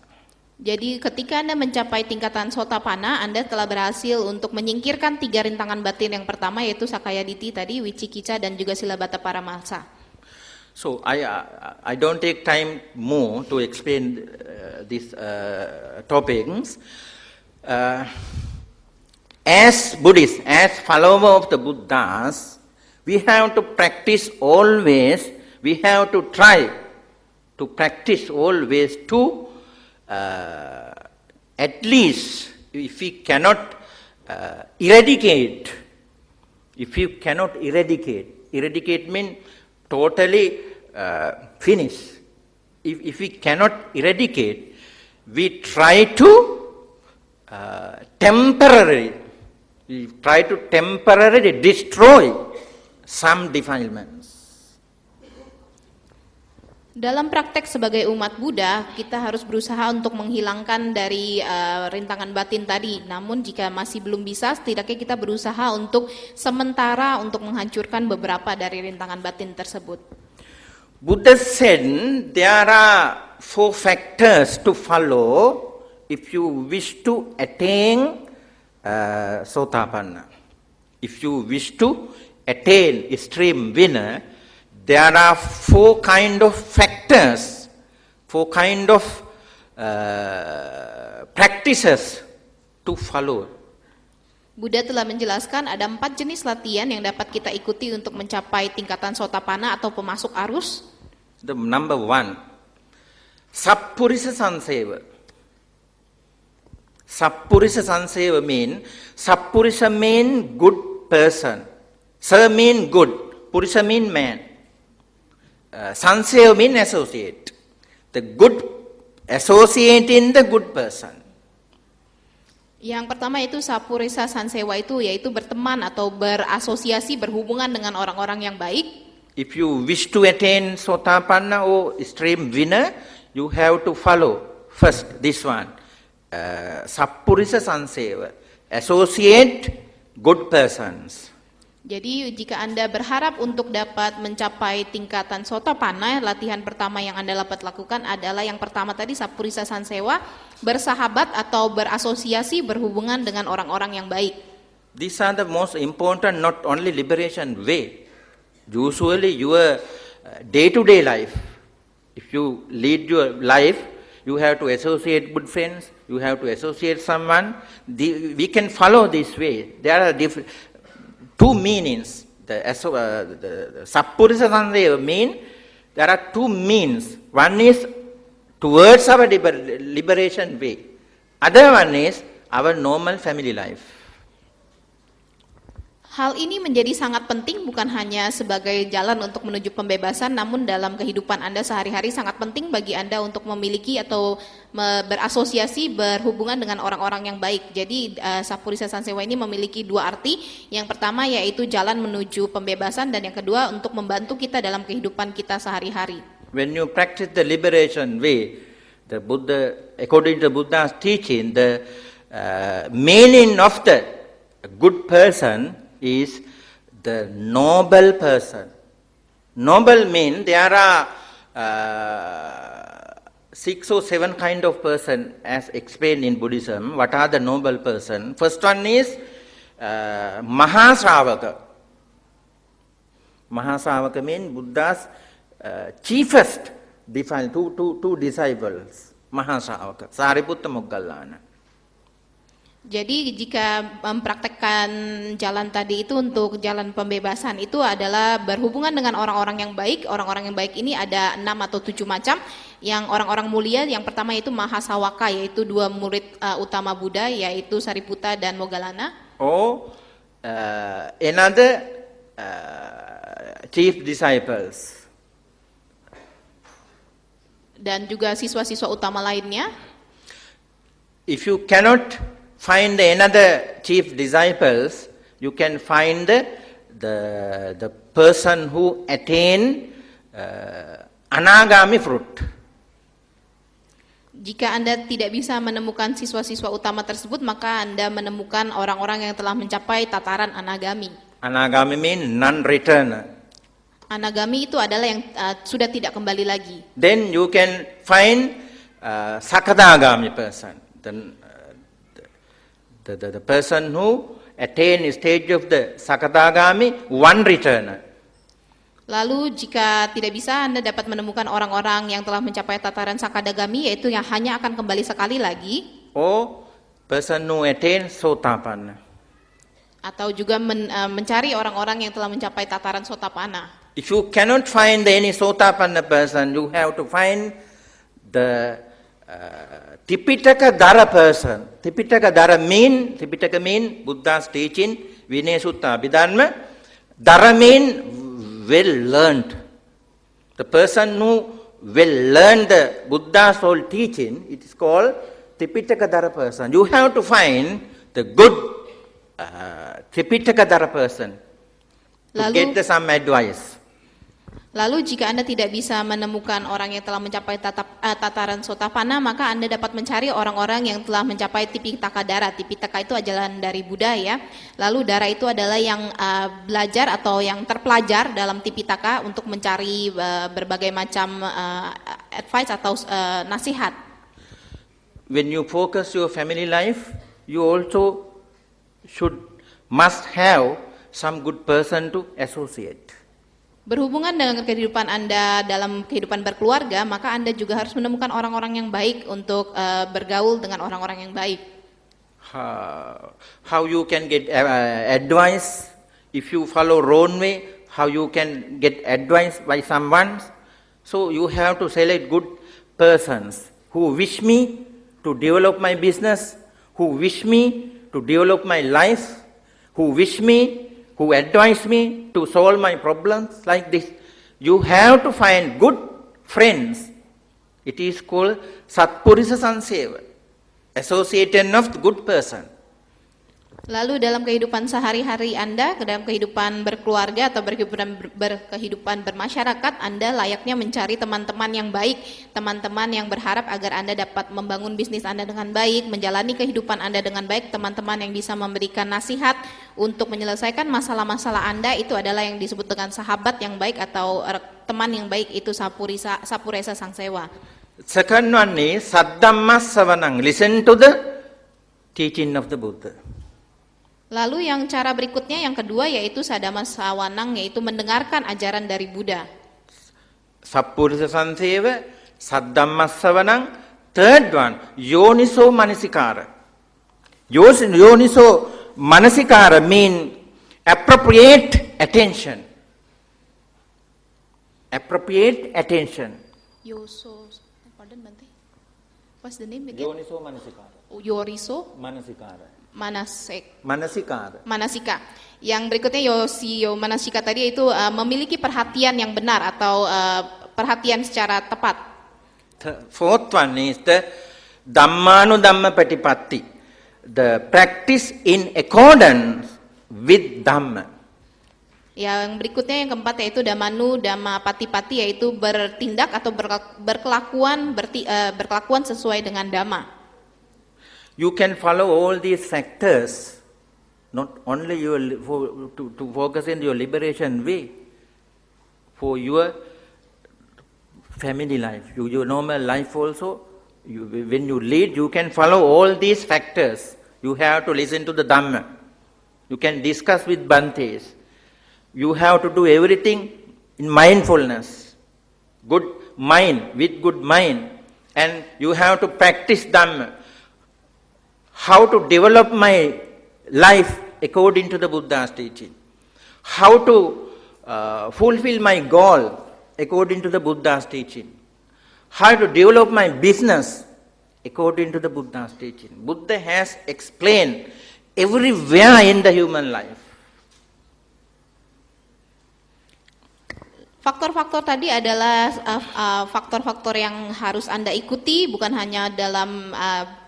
[SPEAKER 2] Jadi ketika Anda mencapai tingkatan Sotapanna, Anda telah berhasil untuk menyingkirkan 3 rintangan batin. Yang pertama yaitu Sakaya Ditthi tadi, Vicikicca, dan juga Silabbata paramasa.
[SPEAKER 1] So I don't take time more to explain these topics. As Buddhists, as followers of the Buddhas, we have to practice always, we have to try to practice always to at least, if we cannot eradicate, eradicate means totally finish. If we cannot eradicate, we try to temporarily destroy some defilements.
[SPEAKER 2] Dalam praktek sebagai umat Buddha, kita harus berusaha untuk menghilangkan dari rintangan batin tadi. Namun jika masih belum bisa, setidaknya kita berusaha untuk sementara untuk menghancurkan beberapa dari rintangan batin tersebut.
[SPEAKER 1] Buddha said there are 4 factors to follow if you wish to attain Sotapanna. If you wish to attain extreme winner, there are 4 kind of factors factors, 4 kind of practices to follow.
[SPEAKER 2] Buddha telah menjelaskan ada 4 jenis latihan yang dapat kita ikuti untuk mencapai tingkatan Sotapanna atau pemasuk arus.
[SPEAKER 1] The number 1, Sappurisa Sanseva. Sappurisa Sanseva Sappurisa mean good person. Sa mean good. Purisa mean man. Sanseva mean associate. The good associate in the good person.
[SPEAKER 2] Yang pertama itu Sappurisa Sansewa itu yaitu berteman atau berasosiasi berhubungan dengan orang-orang yang baik.
[SPEAKER 1] If you wish to attain Sotapanna or extreme winner, you have to follow first this one. Sappurisa Sanseva. Associate good persons.
[SPEAKER 2] Jadi jika Anda berharap untuk dapat mencapai tingkatan Sotapanna, latihan pertama yang Anda dapat lakukan adalah yang pertama tadi Sappurisa Sansewa, bersahabat atau berasosiasi berhubungan dengan orang-orang yang baik.
[SPEAKER 1] These are the most important, not only liberation way. Usually your day-to-day life, if you lead your life, you have to associate good friends, you have to associate someone. We can follow this way. There are different 2 meanings. The Sappurisa Sanseva mean there are 2 means. One is towards our liberation way. Other one is our normal family life.
[SPEAKER 2] Hal ini menjadi sangat penting bukan hanya sebagai jalan untuk menuju pembebasan, namun dalam kehidupan Anda sehari-hari sangat penting bagi Anda untuk memiliki atau berasosiasi berhubungan dengan orang-orang yang baik. Jadi Sappurisa Sansewa ini memiliki 2 arti. Yang pertama yaitu jalan menuju pembebasan dan yang kedua untuk membantu kita dalam kehidupan kita sehari-hari.
[SPEAKER 1] When you practice the liberation way, the Buddha, according to Buddha's teaching, the meaning of the good person is the noble person. Noble means there are 6 or 7 kind of person as explained in Buddhism. What are the noble person? First one is Mahasravaka. Mahasravaka means Buddha's chiefest two disciples. Mahasravaka, Sariputta Moggallana.
[SPEAKER 2] Jadi jika mempraktekkan jalan tadi itu untuk jalan pembebasan itu adalah berhubungan dengan orang-orang yang baik. Orang-orang yang baik ini ada 6 atau 7 macam. Yang orang-orang mulia yang pertama yaitu Mahasawaka, yaitu 2 murid utama Buddha, yaitu Sariputta dan Moggallana.
[SPEAKER 1] Another chief disciples.
[SPEAKER 2] Dan juga siswa-siswa utama lainnya.
[SPEAKER 1] If you cannot find another chief disciples, you can find the person who attain anagami fruit.
[SPEAKER 2] Jika Anda tidak bisa menemukan siswa-siswa utama tersebut, maka Anda menemukan orang-orang yang telah mencapai tataran anagami.
[SPEAKER 1] Anagami means non-returner.
[SPEAKER 2] Anagami itu adalah yang sudah tidak kembali lagi.
[SPEAKER 1] Then you can find Sakadagami person. Then the person who attain stage of the Sakadagami, 1 returner.
[SPEAKER 2] Lalu jika tidak bisa, Anda dapat menemukan orang-orang yang telah mencapai tataran Sakadagami, yaitu yang hanya akan kembali sekali lagi.
[SPEAKER 1] Or person who attain Sotapanna.
[SPEAKER 2] Atau juga mencari orang-orang yang telah mencapai tataran Sotapanna.
[SPEAKER 1] If you cannot find any Sotapanna person, you have to find the Tipitaka Dara person. Tipitaka mean Buddha's teaching, Vinaya Sutta Abhidharma. Dara mean well learned. The person who well learned the Buddha's whole teaching, it is called Tipitaka Dara person. You have to find the good Tipitaka Dara person to get some advice.
[SPEAKER 2] Lalu jika Anda tidak bisa menemukan orang yang telah mencapai tataran Sotapanna, maka Anda dapat mencari orang-orang yang telah mencapai Tipitaka Dara. Tipitaka itu ajaran dari Buddha ya. Lalu Dara itu adalah yang belajar atau yang terpelajar dalam Tipitaka untuk mencari berbagai macam advice atau nasihat.
[SPEAKER 1] When you focus your family life, you also must have some good person to associate.
[SPEAKER 2] Berhubungan dengan kehidupan Anda dalam kehidupan berkeluarga, maka Anda juga harus menemukan orang-orang yang baik untuk bergaul dengan orang-orang yang baik.
[SPEAKER 1] How you can get advice if you follow wrong way, how you can get advice by someone. So you have to select good persons who wish me to develop my business, who wish me to develop my life, who advise me to solve my problems like this. You have to find good friends. It is called Satpurisa Sanseva, association of good person.
[SPEAKER 2] Lalu dalam kehidupan sehari-hari Anda, dalam kehidupan berkeluarga atau berkehidupan bermasyarakat, Anda layaknya mencari teman-teman yang baik, teman-teman yang berharap agar Anda dapat membangun bisnis Anda dengan baik, menjalani kehidupan Anda dengan baik, teman-teman yang bisa memberikan nasihat untuk menyelesaikan masalah-masalah Anda. Itu adalah yang disebut dengan sahabat yang baik atau teman yang baik, itu Sapuresa Sangsewa.
[SPEAKER 1] Second one is Saddhamma Savanang, listen to the teaching of the Buddha.
[SPEAKER 2] Lalu yang cara berikutnya yang kedua yaitu Sadama Sawanang, yaitu mendengarkan ajaran dari Buddha.
[SPEAKER 1] Sappurisa Sanseva, Saddhamma Savanang. Third one, Yoniso Manasikara. Yoniso Manasikara mean appropriate attention. Appropriate attention.
[SPEAKER 2] Pardon Bante. What's the name again?
[SPEAKER 1] Yoniso Manasikara.
[SPEAKER 2] Yoriso
[SPEAKER 1] Manasikara.
[SPEAKER 2] Manasika. Yang berikutnya Manasika tadi yaitu memiliki perhatian yang benar atau perhatian secara tepat.
[SPEAKER 1] The fourth one is the Dhammanudhamma Patipatti, the practice in accordance with Dhamma.
[SPEAKER 2] Yang berikutnya yang keempat yaitu Dhammanu Dhamma Patipatti, yaitu bertindak atau berkelakuan sesuai dengan Dhamma.
[SPEAKER 1] You can follow all these factors, not only to focus in your liberation way, for your family life, your normal life also. When you lead, you can follow all these factors. You have to listen to the Dhamma. You can discuss with Bhantes. You have to do everything in mindfulness, good mind, with good mind, and you have to practice Dhamma. How to develop my life according to the Buddha's teaching. How to fulfill my goal according to the Buddha's teaching. How to develop my business according to the Buddha's teaching. Buddha has explained everywhere in the human life.
[SPEAKER 2] Faktor-faktor tadi adalah faktor-faktor yang harus Anda ikuti, bukan hanya dalam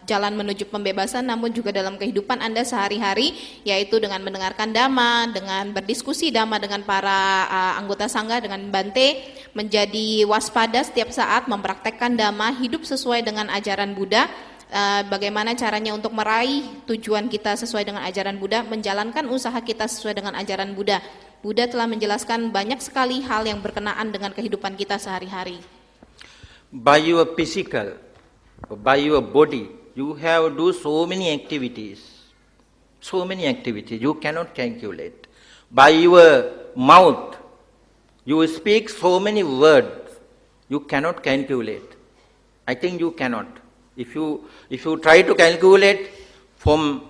[SPEAKER 2] jalan menuju pembebasan, namun juga dalam kehidupan Anda sehari-hari, yaitu dengan mendengarkan Dhamma, dengan berdiskusi Dhamma dengan para anggota Sangha, dengan Bante, menjadi waspada setiap saat, mempraktekkan Dhamma, hidup sesuai dengan ajaran Buddha, bagaimana caranya untuk meraih tujuan kita sesuai dengan ajaran Buddha, menjalankan usaha kita sesuai dengan ajaran Buddha. Buddha telah menjelaskan banyak sekali hal yang berkenaan dengan kehidupan kita sehari-hari.
[SPEAKER 1] By your physical, by your body, you have do so many activities. So many activities you cannot calculate. By your mouth, you speak so many words you cannot calculate. I think you cannot. If you try to calculate from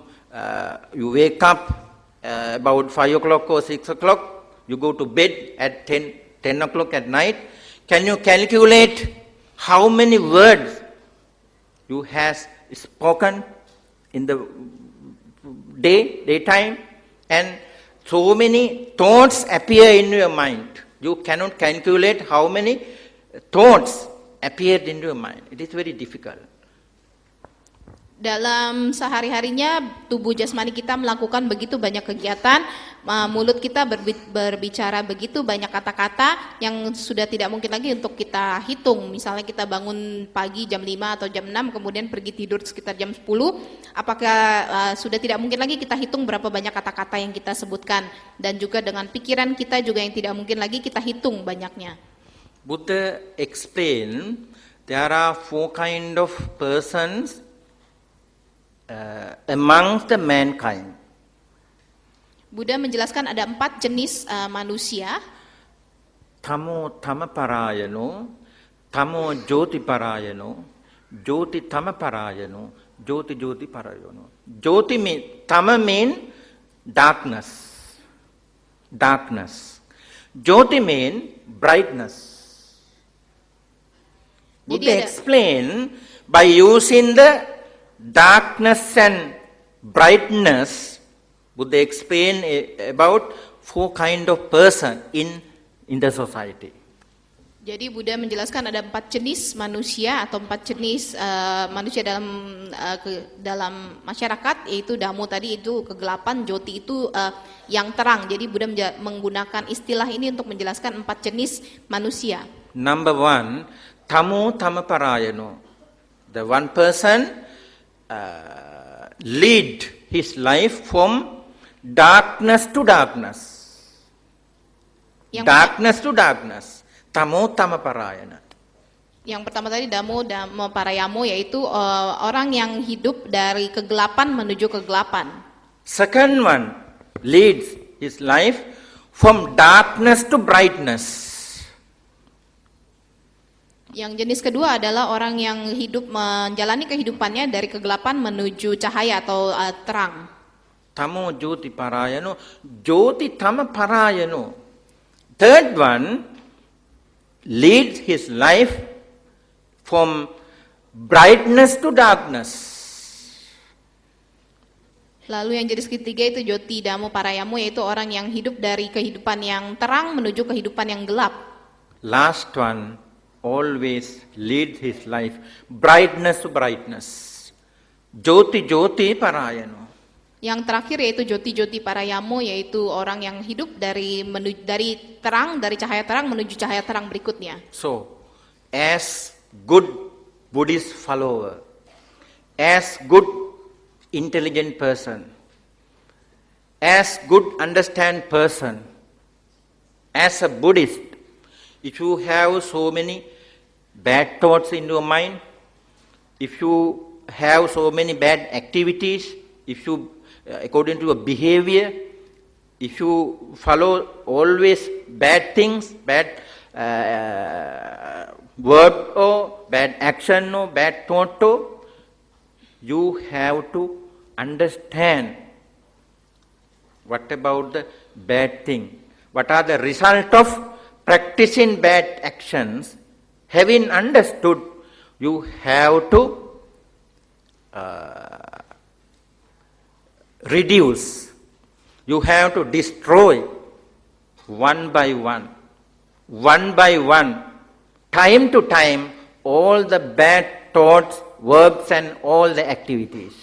[SPEAKER 1] you wake up about 5 o'clock or 6 o'clock, you go to bed at 10 o'clock at night, can you calculate how many words you has spoken in the daytime, and so many thoughts appear in your mind. You cannot calculate how many thoughts appeared in your mind. It is very difficult.
[SPEAKER 2] Dalam sehari-harinya tubuh jasmani kita melakukan begitu banyak kegiatan, mulut kita berbicara begitu banyak kata-kata yang sudah tidak mungkin lagi untuk kita hitung. Misalnya kita bangun pagi jam 5 atau jam 6 kemudian pergi tidur sekitar jam 10, apakah sudah tidak mungkin lagi kita hitung berapa banyak kata-kata yang kita sebutkan, dan juga dengan pikiran kita juga yang tidak mungkin lagi kita hitung banyaknya.
[SPEAKER 1] Buddha explained there are 4 kind of persons amongst the mankind.
[SPEAKER 2] Buddha menjelaskan ada 4 jenis manusia.
[SPEAKER 1] Tamo Tamaparayano, Tamo Jyoti Parayano, Jyoti Tamaparayano, Jyoti Jyoti Parayano. Jyoti mean, Tama mean darkness. Darkness. Jyoti mean brightness. Buddha explain by using the darkness and brightness, Buddha explain about 4 kind of person in the society.
[SPEAKER 2] Jadi Buddha menjelaskan ada 4 jenis manusia atau 4 jenis manusia dalam masyarakat, yaitu Dhammo tadi itu kegelapan, Jyoti itu yang terang. Jadi Buddha menggunakan istilah ini untuk menjelaskan 4 jenis manusia.
[SPEAKER 1] Number 1, Tamo Tamaparayano. The one person lead his life from darkness to darkness. Darkness to darkness. Tamo Tamaparayana.
[SPEAKER 2] Yang pertama tadi Dhammo Parayamo, yaitu orang yang hidup dari kegelapan menuju kegelapan.
[SPEAKER 1] Second one leads his life from darkness to brightness.
[SPEAKER 2] Yang jenis kedua adalah orang yang hidup menjalani kehidupannya dari kegelapan menuju cahaya atau terang.
[SPEAKER 1] Tamo Jyoti Parayano, Jyoti Tamaparayano. Third one leads his life from brightness to darkness.
[SPEAKER 2] Lalu yang jenis ketiga itu Jyoti Dhammo Parayamo, yaitu orang yang hidup dari kehidupan yang terang menuju kehidupan yang gelap.
[SPEAKER 1] Last one always leads his life brightness to brightness. Jyoti Jyoti Parayano.
[SPEAKER 2] Yang terakhir yaitu Jyoti Jyoti Parayamo, yaitu orang yang hidup dari cahaya terang menuju cahaya terang berikutnya.
[SPEAKER 1] So, as good Buddhist follower, as good intelligent person, as good understand person, as a Buddhist, if you have so many bad thoughts in your mind, if you have so many bad activities, if you according to your behavior, if you follow always bad things, bad word or bad action or bad thought or, you have to understand what about the bad thing, what are the result of practicing bad actions. Having understood, you have to reduce, you have to destroy one by one, time to time, all the bad thoughts, works and all the activities.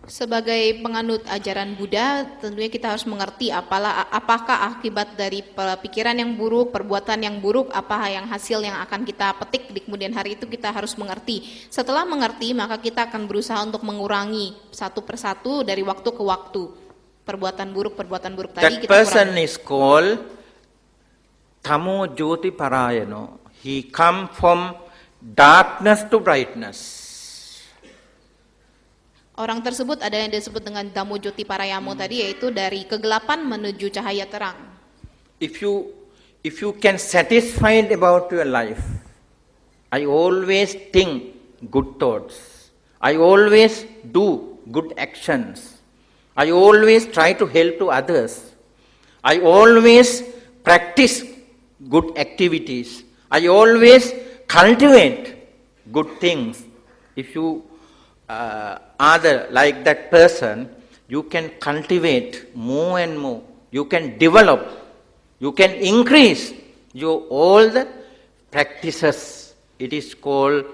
[SPEAKER 2] Sebagai penganut ajaran Buddha, tentunya kita harus mengerti apakah akibat dari pikiran yang buruk, perbuatan yang buruk, apa yang hasil yang akan kita petik di kemudian hari itu kita harus mengerti. Setelah mengerti, maka kita akan berusaha untuk mengurangi satu persatu dari waktu ke waktu. Perbuatan buruk tadi
[SPEAKER 1] That
[SPEAKER 2] kita
[SPEAKER 1] person
[SPEAKER 2] kurangi.
[SPEAKER 1] is called Tamo Jyoti Parayano. He come from darkness to brightness.
[SPEAKER 2] Orang tersebut ada yang disebut dengan Dhammo Jyoti Parayamo tadi, yaitu dari kegelapan menuju cahaya terang.
[SPEAKER 1] If you can satisfied about your life, I always think good thoughts. I always do good actions. I always try to help to others. I always practice good activities. I always cultivate good things. If you like that person, you can cultivate more and more. You can develop. You can increase your all the practices. It is called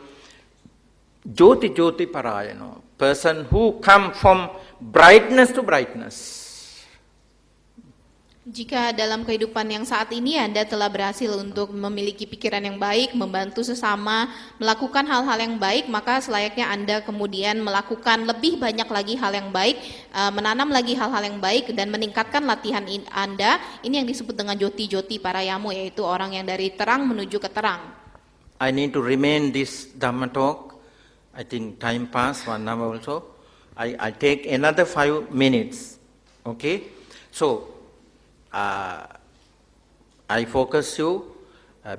[SPEAKER 1] Jyoti Jyoti Parayano. Person who come from brightness to brightness.
[SPEAKER 2] Jika dalam kehidupan yang saat ini Anda telah berhasil untuk memiliki pikiran yang baik, membantu sesama, melakukan hal-hal yang baik, maka selayaknya Anda kemudian melakukan lebih banyak lagi hal yang baik, menanam lagi hal-hal yang baik, dan meningkatkan latihan Anda. Ini yang disebut dengan Jyoti Jyoti Parayamo, yaitu orang yang dari terang menuju ke terang.
[SPEAKER 1] I need to remain this Dhamma talk. I think time passed, 1 hour also. I take another 5 minutes. Okay? So, I focus you,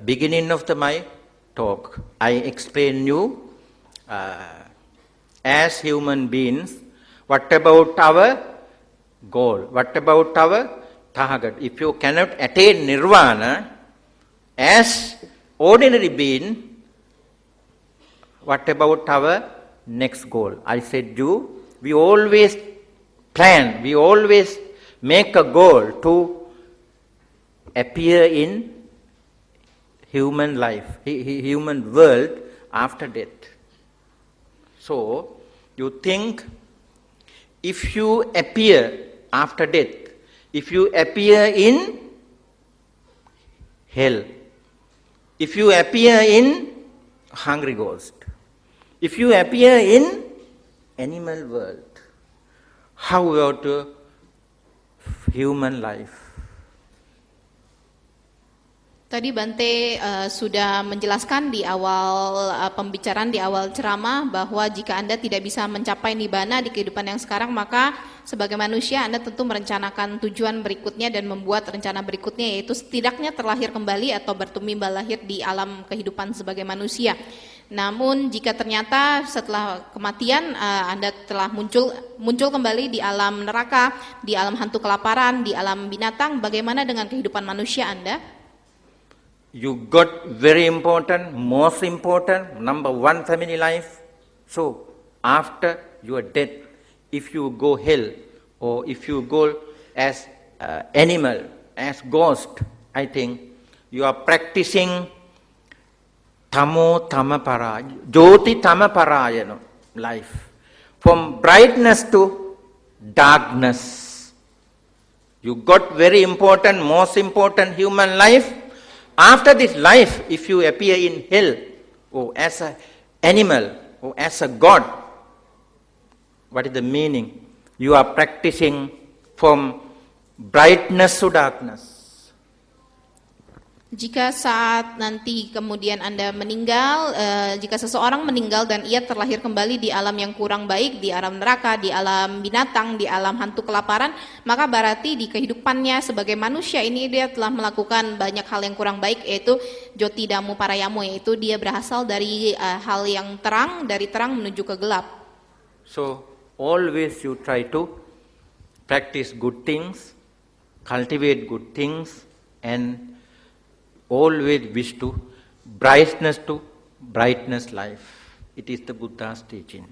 [SPEAKER 1] beginning of my talk, I explain you as human beings, what about our goal, what about our target. If you cannot attain nirvana as ordinary being, what about our next goal? I said we always plan, we always make a goal to appear in human life, human world after death. So, you think if you appear after death, if you appear in hell, if you appear in hungry ghost, if you appear in animal world, how about human life?
[SPEAKER 2] Tadi Bante sudah menjelaskan di awal pembicaraan, di awal ceramah, bahwa jika Anda tidak bisa mencapai nibbana di kehidupan yang sekarang, maka sebagai manusia Anda tentu merencanakan tujuan berikutnya dan membuat rencana berikutnya, yaitu setidaknya terlahir kembali atau bertumbal lahir di alam kehidupan sebagai manusia. Namun jika ternyata setelah kematian Anda telah muncul kembali di alam neraka, di alam hantu kelaparan, di alam binatang, bagaimana dengan kehidupan manusia Anda?
[SPEAKER 1] You got very important, most important, number one family life. So, after your death, if you go hell, or if you go as animal, as ghost, I think you are practicing tamo tamapara, jyoti tamaparayana life. From brightness to darkness. You got very important, most important human life. After this life, if you appear in hell, or as an animal, or as a god, what is the meaning? You are practicing from brightness to darkness.
[SPEAKER 2] Jika saat nanti kemudian Anda meninggal, jika seseorang meninggal dan ia terlahir kembali di alam yang kurang baik, di alam neraka, di alam binatang, di alam hantu kelaparan, maka berarti di kehidupannya sebagai manusia ini dia telah melakukan banyak hal yang kurang baik, yaitu joti damu parayamo, yaitu dia berasal dari hal yang terang, dari terang menuju ke gelap.
[SPEAKER 1] So, always you try to practice good things, cultivate good things, and always wish to brightness life. It is the Buddha's teaching.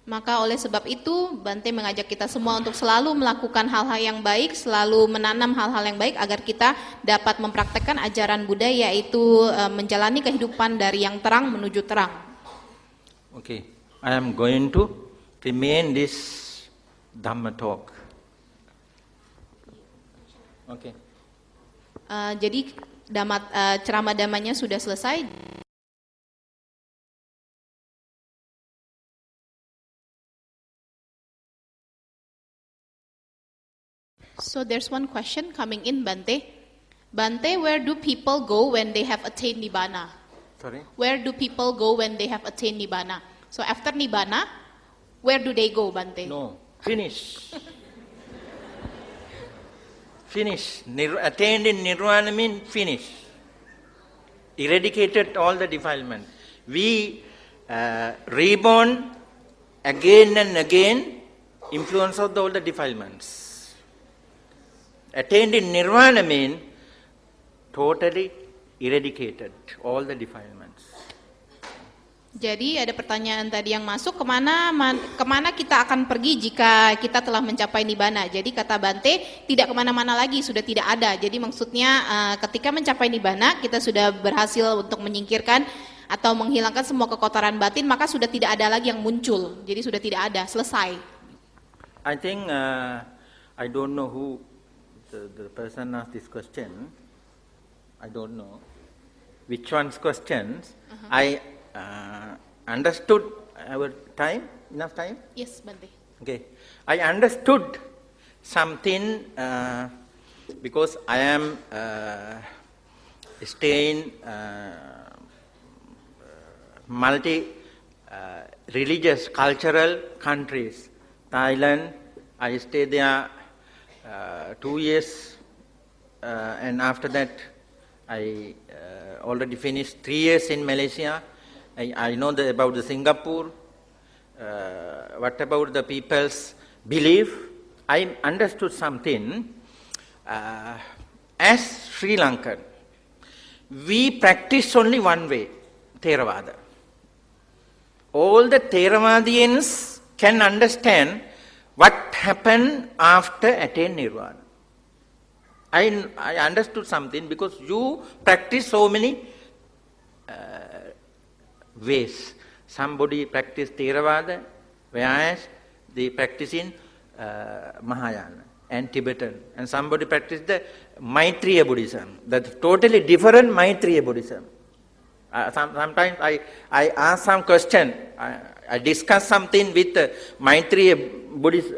[SPEAKER 2] Maka oleh sebab itu Bante mengajak kita semua untuk selalu melakukan hal-hal yang baik, selalu menanam hal-hal yang baik agar kita dapat mempraktekkan ajaran Buddha, yaitu menjalani kehidupan dari yang terang menuju terang.
[SPEAKER 1] Okay, I am going to remain this Dhamma talk. Okay.
[SPEAKER 2] Jadi ceramah damanya sudah selesai. So there's one question coming in, Bante. Bante, where do people go when they have attained Nibbana?
[SPEAKER 1] Sorry?
[SPEAKER 2] Where do people go when they have attained Nibbana? So after Nibbana, where do they go, Bante?
[SPEAKER 1] No, finish. Finish. Attained in Nirvana means finish. Eradicated all the defilement. We reborn again and again, influence of all the defilements. Attained in Nirvana means totally eradicated all the defilements.
[SPEAKER 2] Jadi ada pertanyaan tadi yang masuk, kemana kita akan pergi jika kita telah mencapai Nibbana? Jadi kata Bante, tidak kemana-mana lagi, sudah tidak ada. Jadi maksudnya ketika mencapai Nibbana, kita sudah berhasil untuk menyingkirkan atau menghilangkan semua kekotoran batin, maka sudah tidak ada lagi yang muncul. Jadi sudah tidak ada, selesai.
[SPEAKER 1] I think, I don't know who the person asked this question. I don't know which one's questions. I understood our time, enough time?
[SPEAKER 2] Yes, Bante.
[SPEAKER 1] Okay. I understood something because I am staying multi-religious, cultural countries. Thailand, I stayed there 2 years, and after that I already finished 3 years in Malaysia. I know about the Singapore. What about the people's belief? I understood something. As Sri Lankan, we practice only one way, Theravada. All the Theravadians can understand what happened after attain Nirvana. I understood something because you practice so many ways. Somebody practice Theravada, whereas they practice in Mahayana and Tibetan. And somebody practice the Maitreya Buddhism. That's totally different Maitreya Buddhism. Sometimes I ask some question. I discuss something with Maitreya Buddhist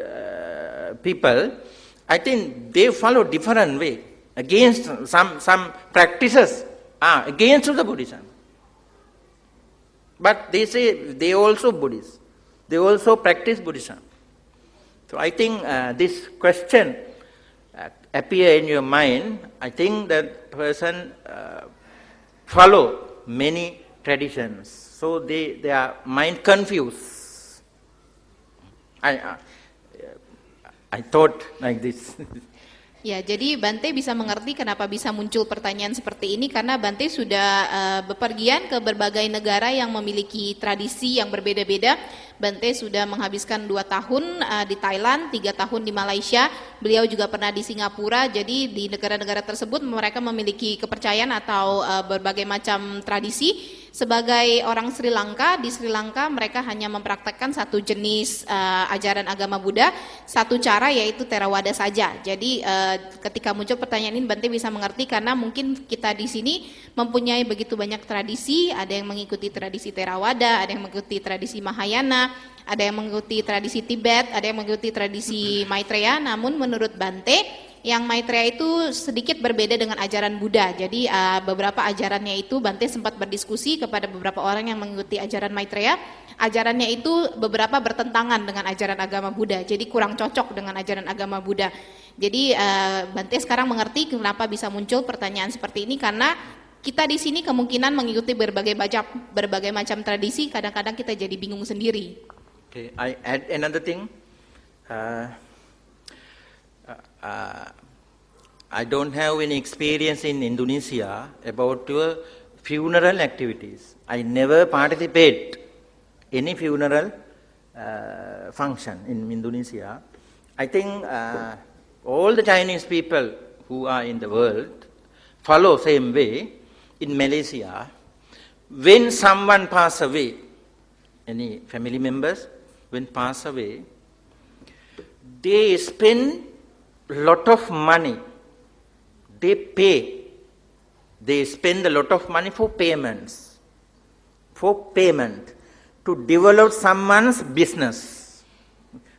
[SPEAKER 1] people. I think they follow different way. Against some practices against the Buddhism. But they say they also Buddhists. They also practice Buddhism. So I think this question appear in your mind. I think that person follow many traditions. So their mind confused. I thought like this.
[SPEAKER 2] Ya, jadi Bante bisa mengerti kenapa bisa muncul pertanyaan seperti ini karena Bante sudah bepergian ke berbagai negara yang memiliki tradisi yang berbeda-beda. Bante sudah menghabiskan 2 tahun di Thailand, 3 tahun di Malaysia. Beliau juga pernah di Singapura. Jadi di negara-negara tersebut mereka memiliki kepercayaan atau berbagai macam tradisi. Sebagai orang Sri Lanka, di Sri Lanka mereka hanya mempraktekkan satu jenis ajaran agama Buddha, satu cara yaitu Theravada saja. Jadi ketika muncul pertanyaan ini Bante bisa mengerti karena mungkin kita di sini mempunyai begitu banyak tradisi, ada yang mengikuti tradisi Theravada, ada yang mengikuti tradisi Mahayana, ada yang mengikuti tradisi Tibet, ada yang mengikuti tradisi Maitreya. Namun menurut Bante yang Maitreya itu sedikit berbeda dengan ajaran Buddha. Jadi beberapa ajarannya itu Bante sempat berdiskusi kepada beberapa orang yang mengikuti ajaran Maitreya. Ajarannya itu beberapa bertentangan dengan ajaran agama Buddha. Jadi kurang cocok dengan ajaran agama Buddha. Jadi Bante sekarang mengerti kenapa bisa muncul pertanyaan seperti ini karena kita di sini kemungkinan mengikuti berbagai macam tradisi. Kadang-kadang kita jadi bingung sendiri.
[SPEAKER 1] Okay, I add another thing. I don't have any experience in Indonesia about your funeral activities. I never participate any funeral function in Indonesia. I think all the Chinese people who are in the world follow same way. In Malaysia, when someone pass away, any family members, when pass away, they spend lot of money. They pay. They spend a lot of money for payments. For payment. To develop someone's business.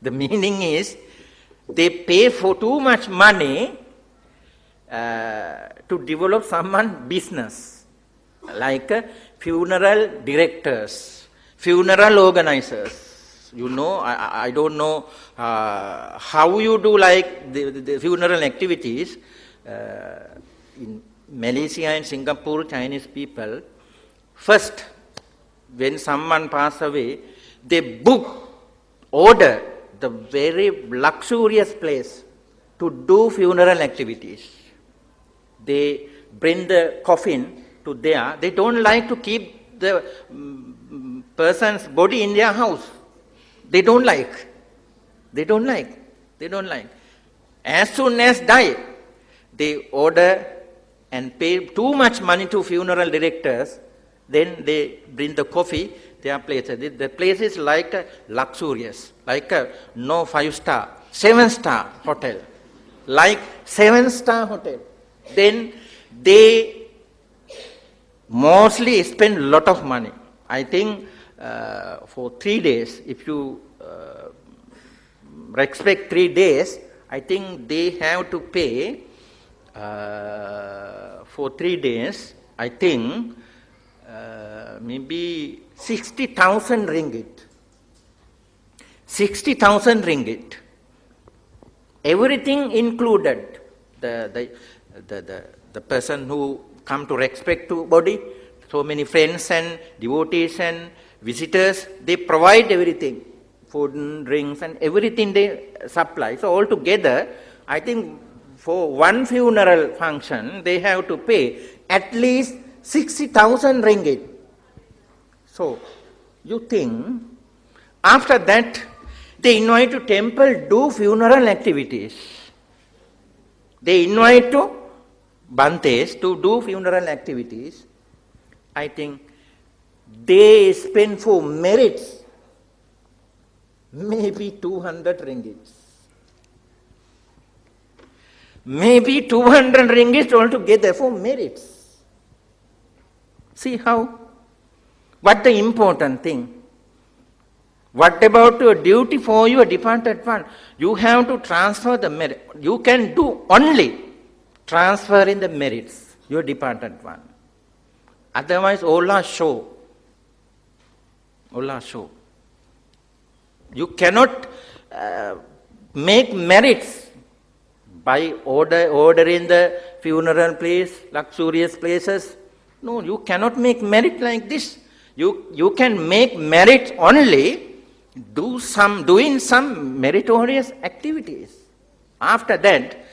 [SPEAKER 1] The meaning is, they pay for too much money to develop someone's business. Like funeral directors, funeral organizers. You know, I don't know how you do like the funeral activities. In Malaysia and Singapore, Chinese people, first, when someone pass away, they order the very luxurious place to do funeral activities. They bring the coffin to there. They don't like to keep the person's body in their house. They don't like. As soon as die, they order and pay too much money to funeral directors. Then they bring the coffee, their place. The place is like luxurious, like no 5-star, 7-star hotel. Like 7-star hotel. Then they mostly spend a lot of money. I think for 3 days, if you expect 3 days, I think they have to pay for 3 days, I think maybe 60,000 ringgit. 60,000 ringgit. Everything included. The person who come to respect to body. So many friends and devotees and visitors, they provide everything, food and drinks and everything they supply. So altogether, I think for one funeral function, they have to pay at least 60,000 ringgit. So, you think, after that, they invite to temple, do funeral activities. They invite to Bantes to do funeral activities. I think they spend for merits maybe 200 ringgits. Maybe 200 ringgit altogether for merits. See how? What the important thing? What about your duty for your departed one? You have to transfer the merit. You can do only transfer in the merits, your departed one. Otherwise, all are show. All are show. You cannot make merits by ordering the funeral place, luxurious places. No, you cannot make merit like this. You can make merit only doing some meritorious activities. After that,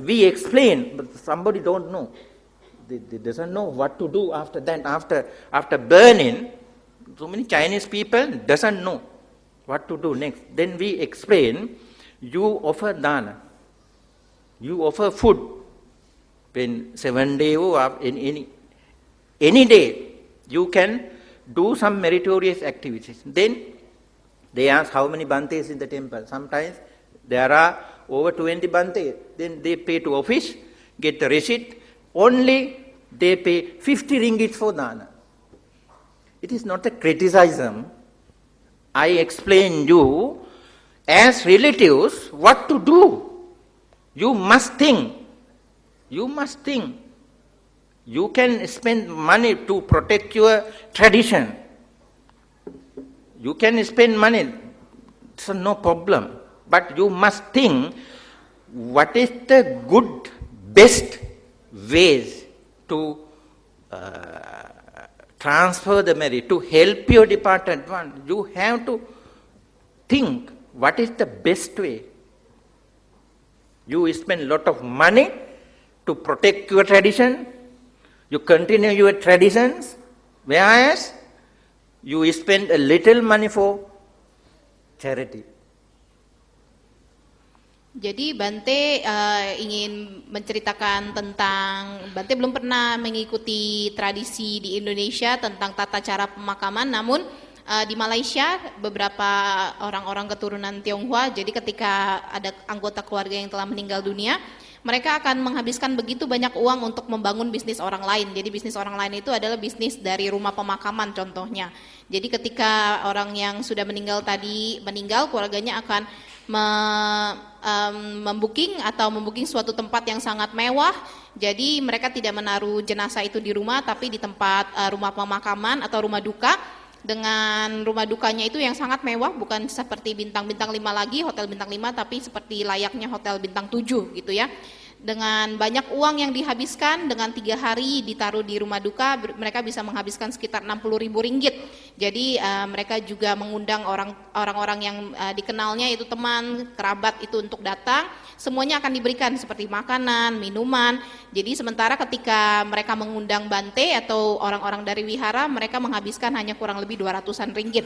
[SPEAKER 1] we explain, but somebody don't know. They doesn't know what to do after that. After burning, so many Chinese people doesn't know what to do next. Then we explain, you offer dana. You offer food. When 7 days or in any day, you can do some meritorious activities. Then they ask how many bantes in the temple. Sometimes there are over 20 bantes. Then they pay to office, get the receipt. Only they pay 50 ringgit for dana. It is not a criticism. I explain you as relatives what to do. You must think. You must think. You can spend money to protect your tradition. You can spend money, so no problem. But you must think what is the good, best ways to transfer the merit, to help your departed one. You have to think what is the best way. You spend a lot of money to protect your tradition. You continue your traditions, whereas you spend a little money for charity.
[SPEAKER 2] Jadi Bante ingin menceritakan tentang, Bante belum pernah mengikuti tradisi di Indonesia tentang tata cara pemakaman, namun di Malaysia beberapa orang-orang keturunan Tionghoa, jadi ketika ada anggota keluarga yang telah meninggal dunia, mereka akan menghabiskan begitu banyak uang untuk membangun bisnis orang lain. Jadi bisnis orang lain itu adalah bisnis dari rumah pemakaman contohnya. Jadi ketika orang yang sudah meninggal tadi meninggal, keluarganya akan membuking suatu tempat yang sangat mewah. Jadi mereka tidak menaruh jenazah itu di rumah, tapi di tempat rumah pemakaman atau rumah duka. Dengan rumah dukanya itu yang sangat mewah, bukan seperti bintang-bintang 5 lagi, hotel bintang 5, tapi seperti layaknya hotel bintang 7 gitu ya. Dengan banyak uang yang dihabiskan, dengan 3 hari ditaruh di rumah duka, mereka bisa menghabiskan sekitar 60.000 ringgit. Jadi mereka juga mengundang orang-orang yang dikenalnya, itu teman, kerabat itu untuk datang. Semuanya akan diberikan seperti makanan, minuman. Jadi sementara ketika mereka mengundang Bante atau orang-orang dari wihara, mereka menghabiskan hanya kurang lebih 200-an ringgit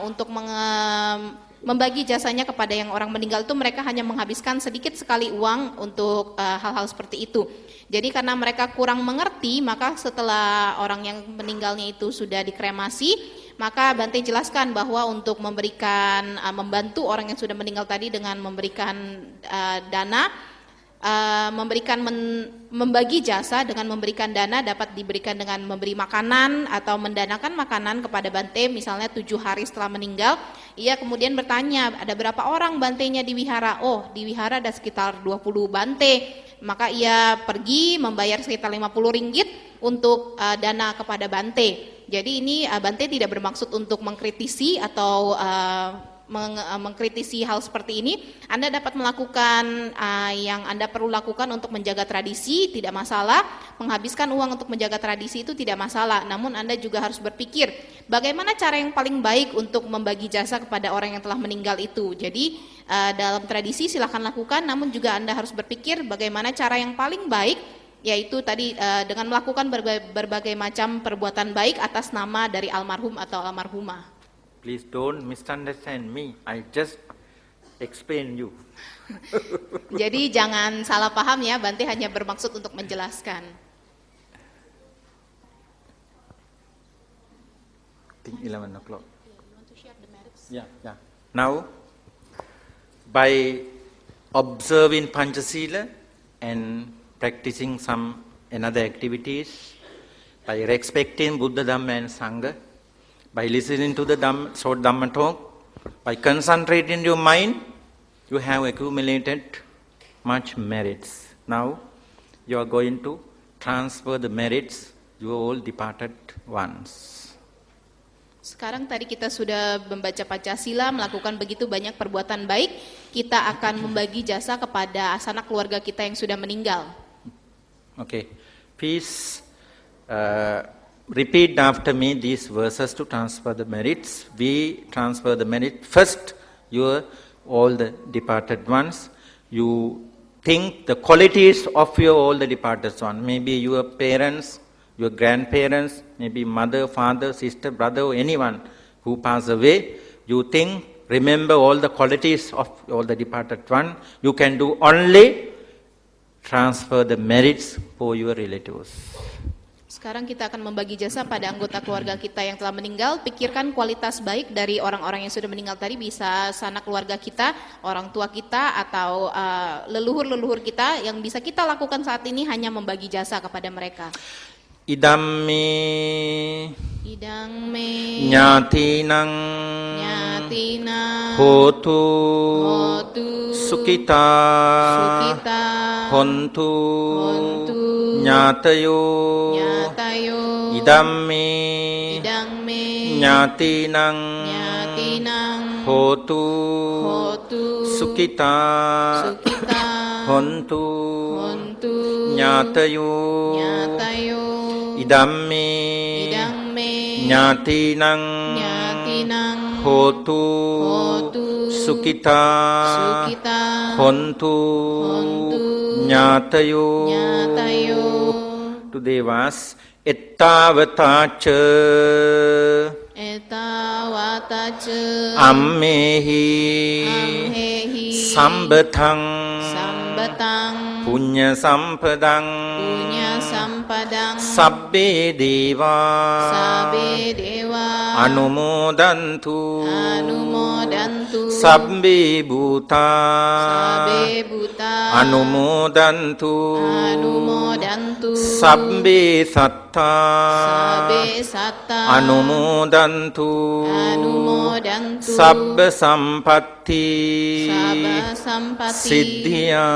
[SPEAKER 2] untuk membagi jasanya kepada yang orang meninggal itu. Mereka hanya menghabiskan sedikit sekali uang untuk hal-hal seperti itu. Jadi karena mereka kurang mengerti, maka setelah orang yang meninggalnya itu sudah dikremasi, maka Bante jelaskan bahwa untuk membantu orang yang sudah meninggal tadi dengan memberikan dana, membagi jasa dengan memberikan dana dapat diberikan dengan memberi makanan atau mendanakan makanan kepada Bante, misalnya 7 hari setelah meninggal. Ia kemudian bertanya, ada berapa orang Bantenya di wihara? Oh, di wihara ada sekitar 20 Bante. Maka ia pergi membayar sekitar 50 ringgit untuk dana kepada Bante. Jadi ini Bante tidak bermaksud untuk mengkritisi atau mengkritisi hal seperti ini, Anda dapat melakukan yang Anda perlu lakukan untuk menjaga tradisi, tidak masalah. Menghabiskan uang untuk menjaga tradisi itu tidak masalah. Namun Anda juga harus berpikir bagaimana cara yang paling baik untuk membagi jasa kepada orang yang telah meninggal itu. Jadi dalam tradisi silahkan lakukan, namun juga Anda harus berpikir bagaimana cara yang paling baik, yaitu tadi dengan melakukan berbagai macam perbuatan baik atas nama dari almarhum atau almarhumah.
[SPEAKER 1] Please don't misunderstand me. I just explain you.
[SPEAKER 2] Jadi jangan salah paham ya, Bante hanya bermaksud untuk menjelaskan.
[SPEAKER 1] I think 11 o'clock. Yeah. Now, by observing Panchasila and practicing some another activities, by respecting Buddha, Dhamma and Sangha, by listening to the short Dhamma talk, by concentrating your mind, you have accumulated much merits. Now, you are going to transfer the merits to all departed ones.
[SPEAKER 2] Sekarang tadi kita sudah membaca Pancasila, melakukan begitu banyak perbuatan baik, kita akan membagi jasa kepada sanak keluarga kita yang sudah meninggal.
[SPEAKER 1] Okay, please repeat after me these verses to transfer the merits. We transfer the merit first. All the departed ones. You think the qualities of all the departed ones. Maybe your parents, your grandparents, maybe mother, father, sister, brother, or anyone who passed away. You think, remember all the qualities of all the departed one. You can do only transfer the merits for your relatives.
[SPEAKER 2] Sekarang kita akan membagi jasa pada anggota keluarga kita yang telah meninggal. Pikirkan kualitas baik dari orang-orang yang sudah meninggal tadi, bisa sanak keluarga kita, orang tua kita, atau leluhur-leluhur kita. Yang bisa kita lakukan saat ini hanya membagi jasa kepada mereka.
[SPEAKER 1] Idammi Nyatinang Hotu Sukita Hontu Nyatayo Idammi Nyatinang Hotu Sukita Hontu Nyatayo Idammi Nyatinang Hotu Sukita Hontu Nyatayo. To Devas, Ettavataca Ammehi Sambatang Punya Sampadang Sabbe Deva Anumodantu Sabbe Bhuta Anumodantu Sabbe Satta Anumodantu Sabba Sampatti Siddhiya.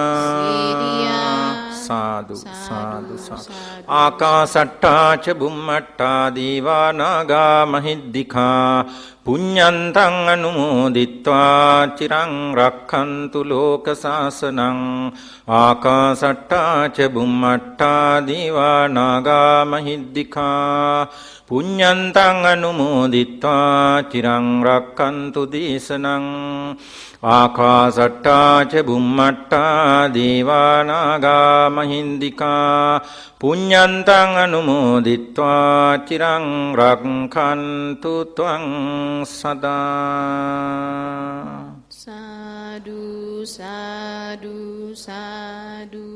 [SPEAKER 1] Sadhu, sadhu, sadhu. Akasatta ca bummatta diva naga mahiddhika punyantang anumoditva cirang rakhantu loka sasanang. Akasatta ca bummatta diva naga mahiddhika punyantang anumoditva cirang rakhantu desanang. Akasatta ca bummatta deva naga mahiddhika punyantang anumoditva cirang rakhantu tvang sada.
[SPEAKER 2] Sadhu, sadhu, sadhu.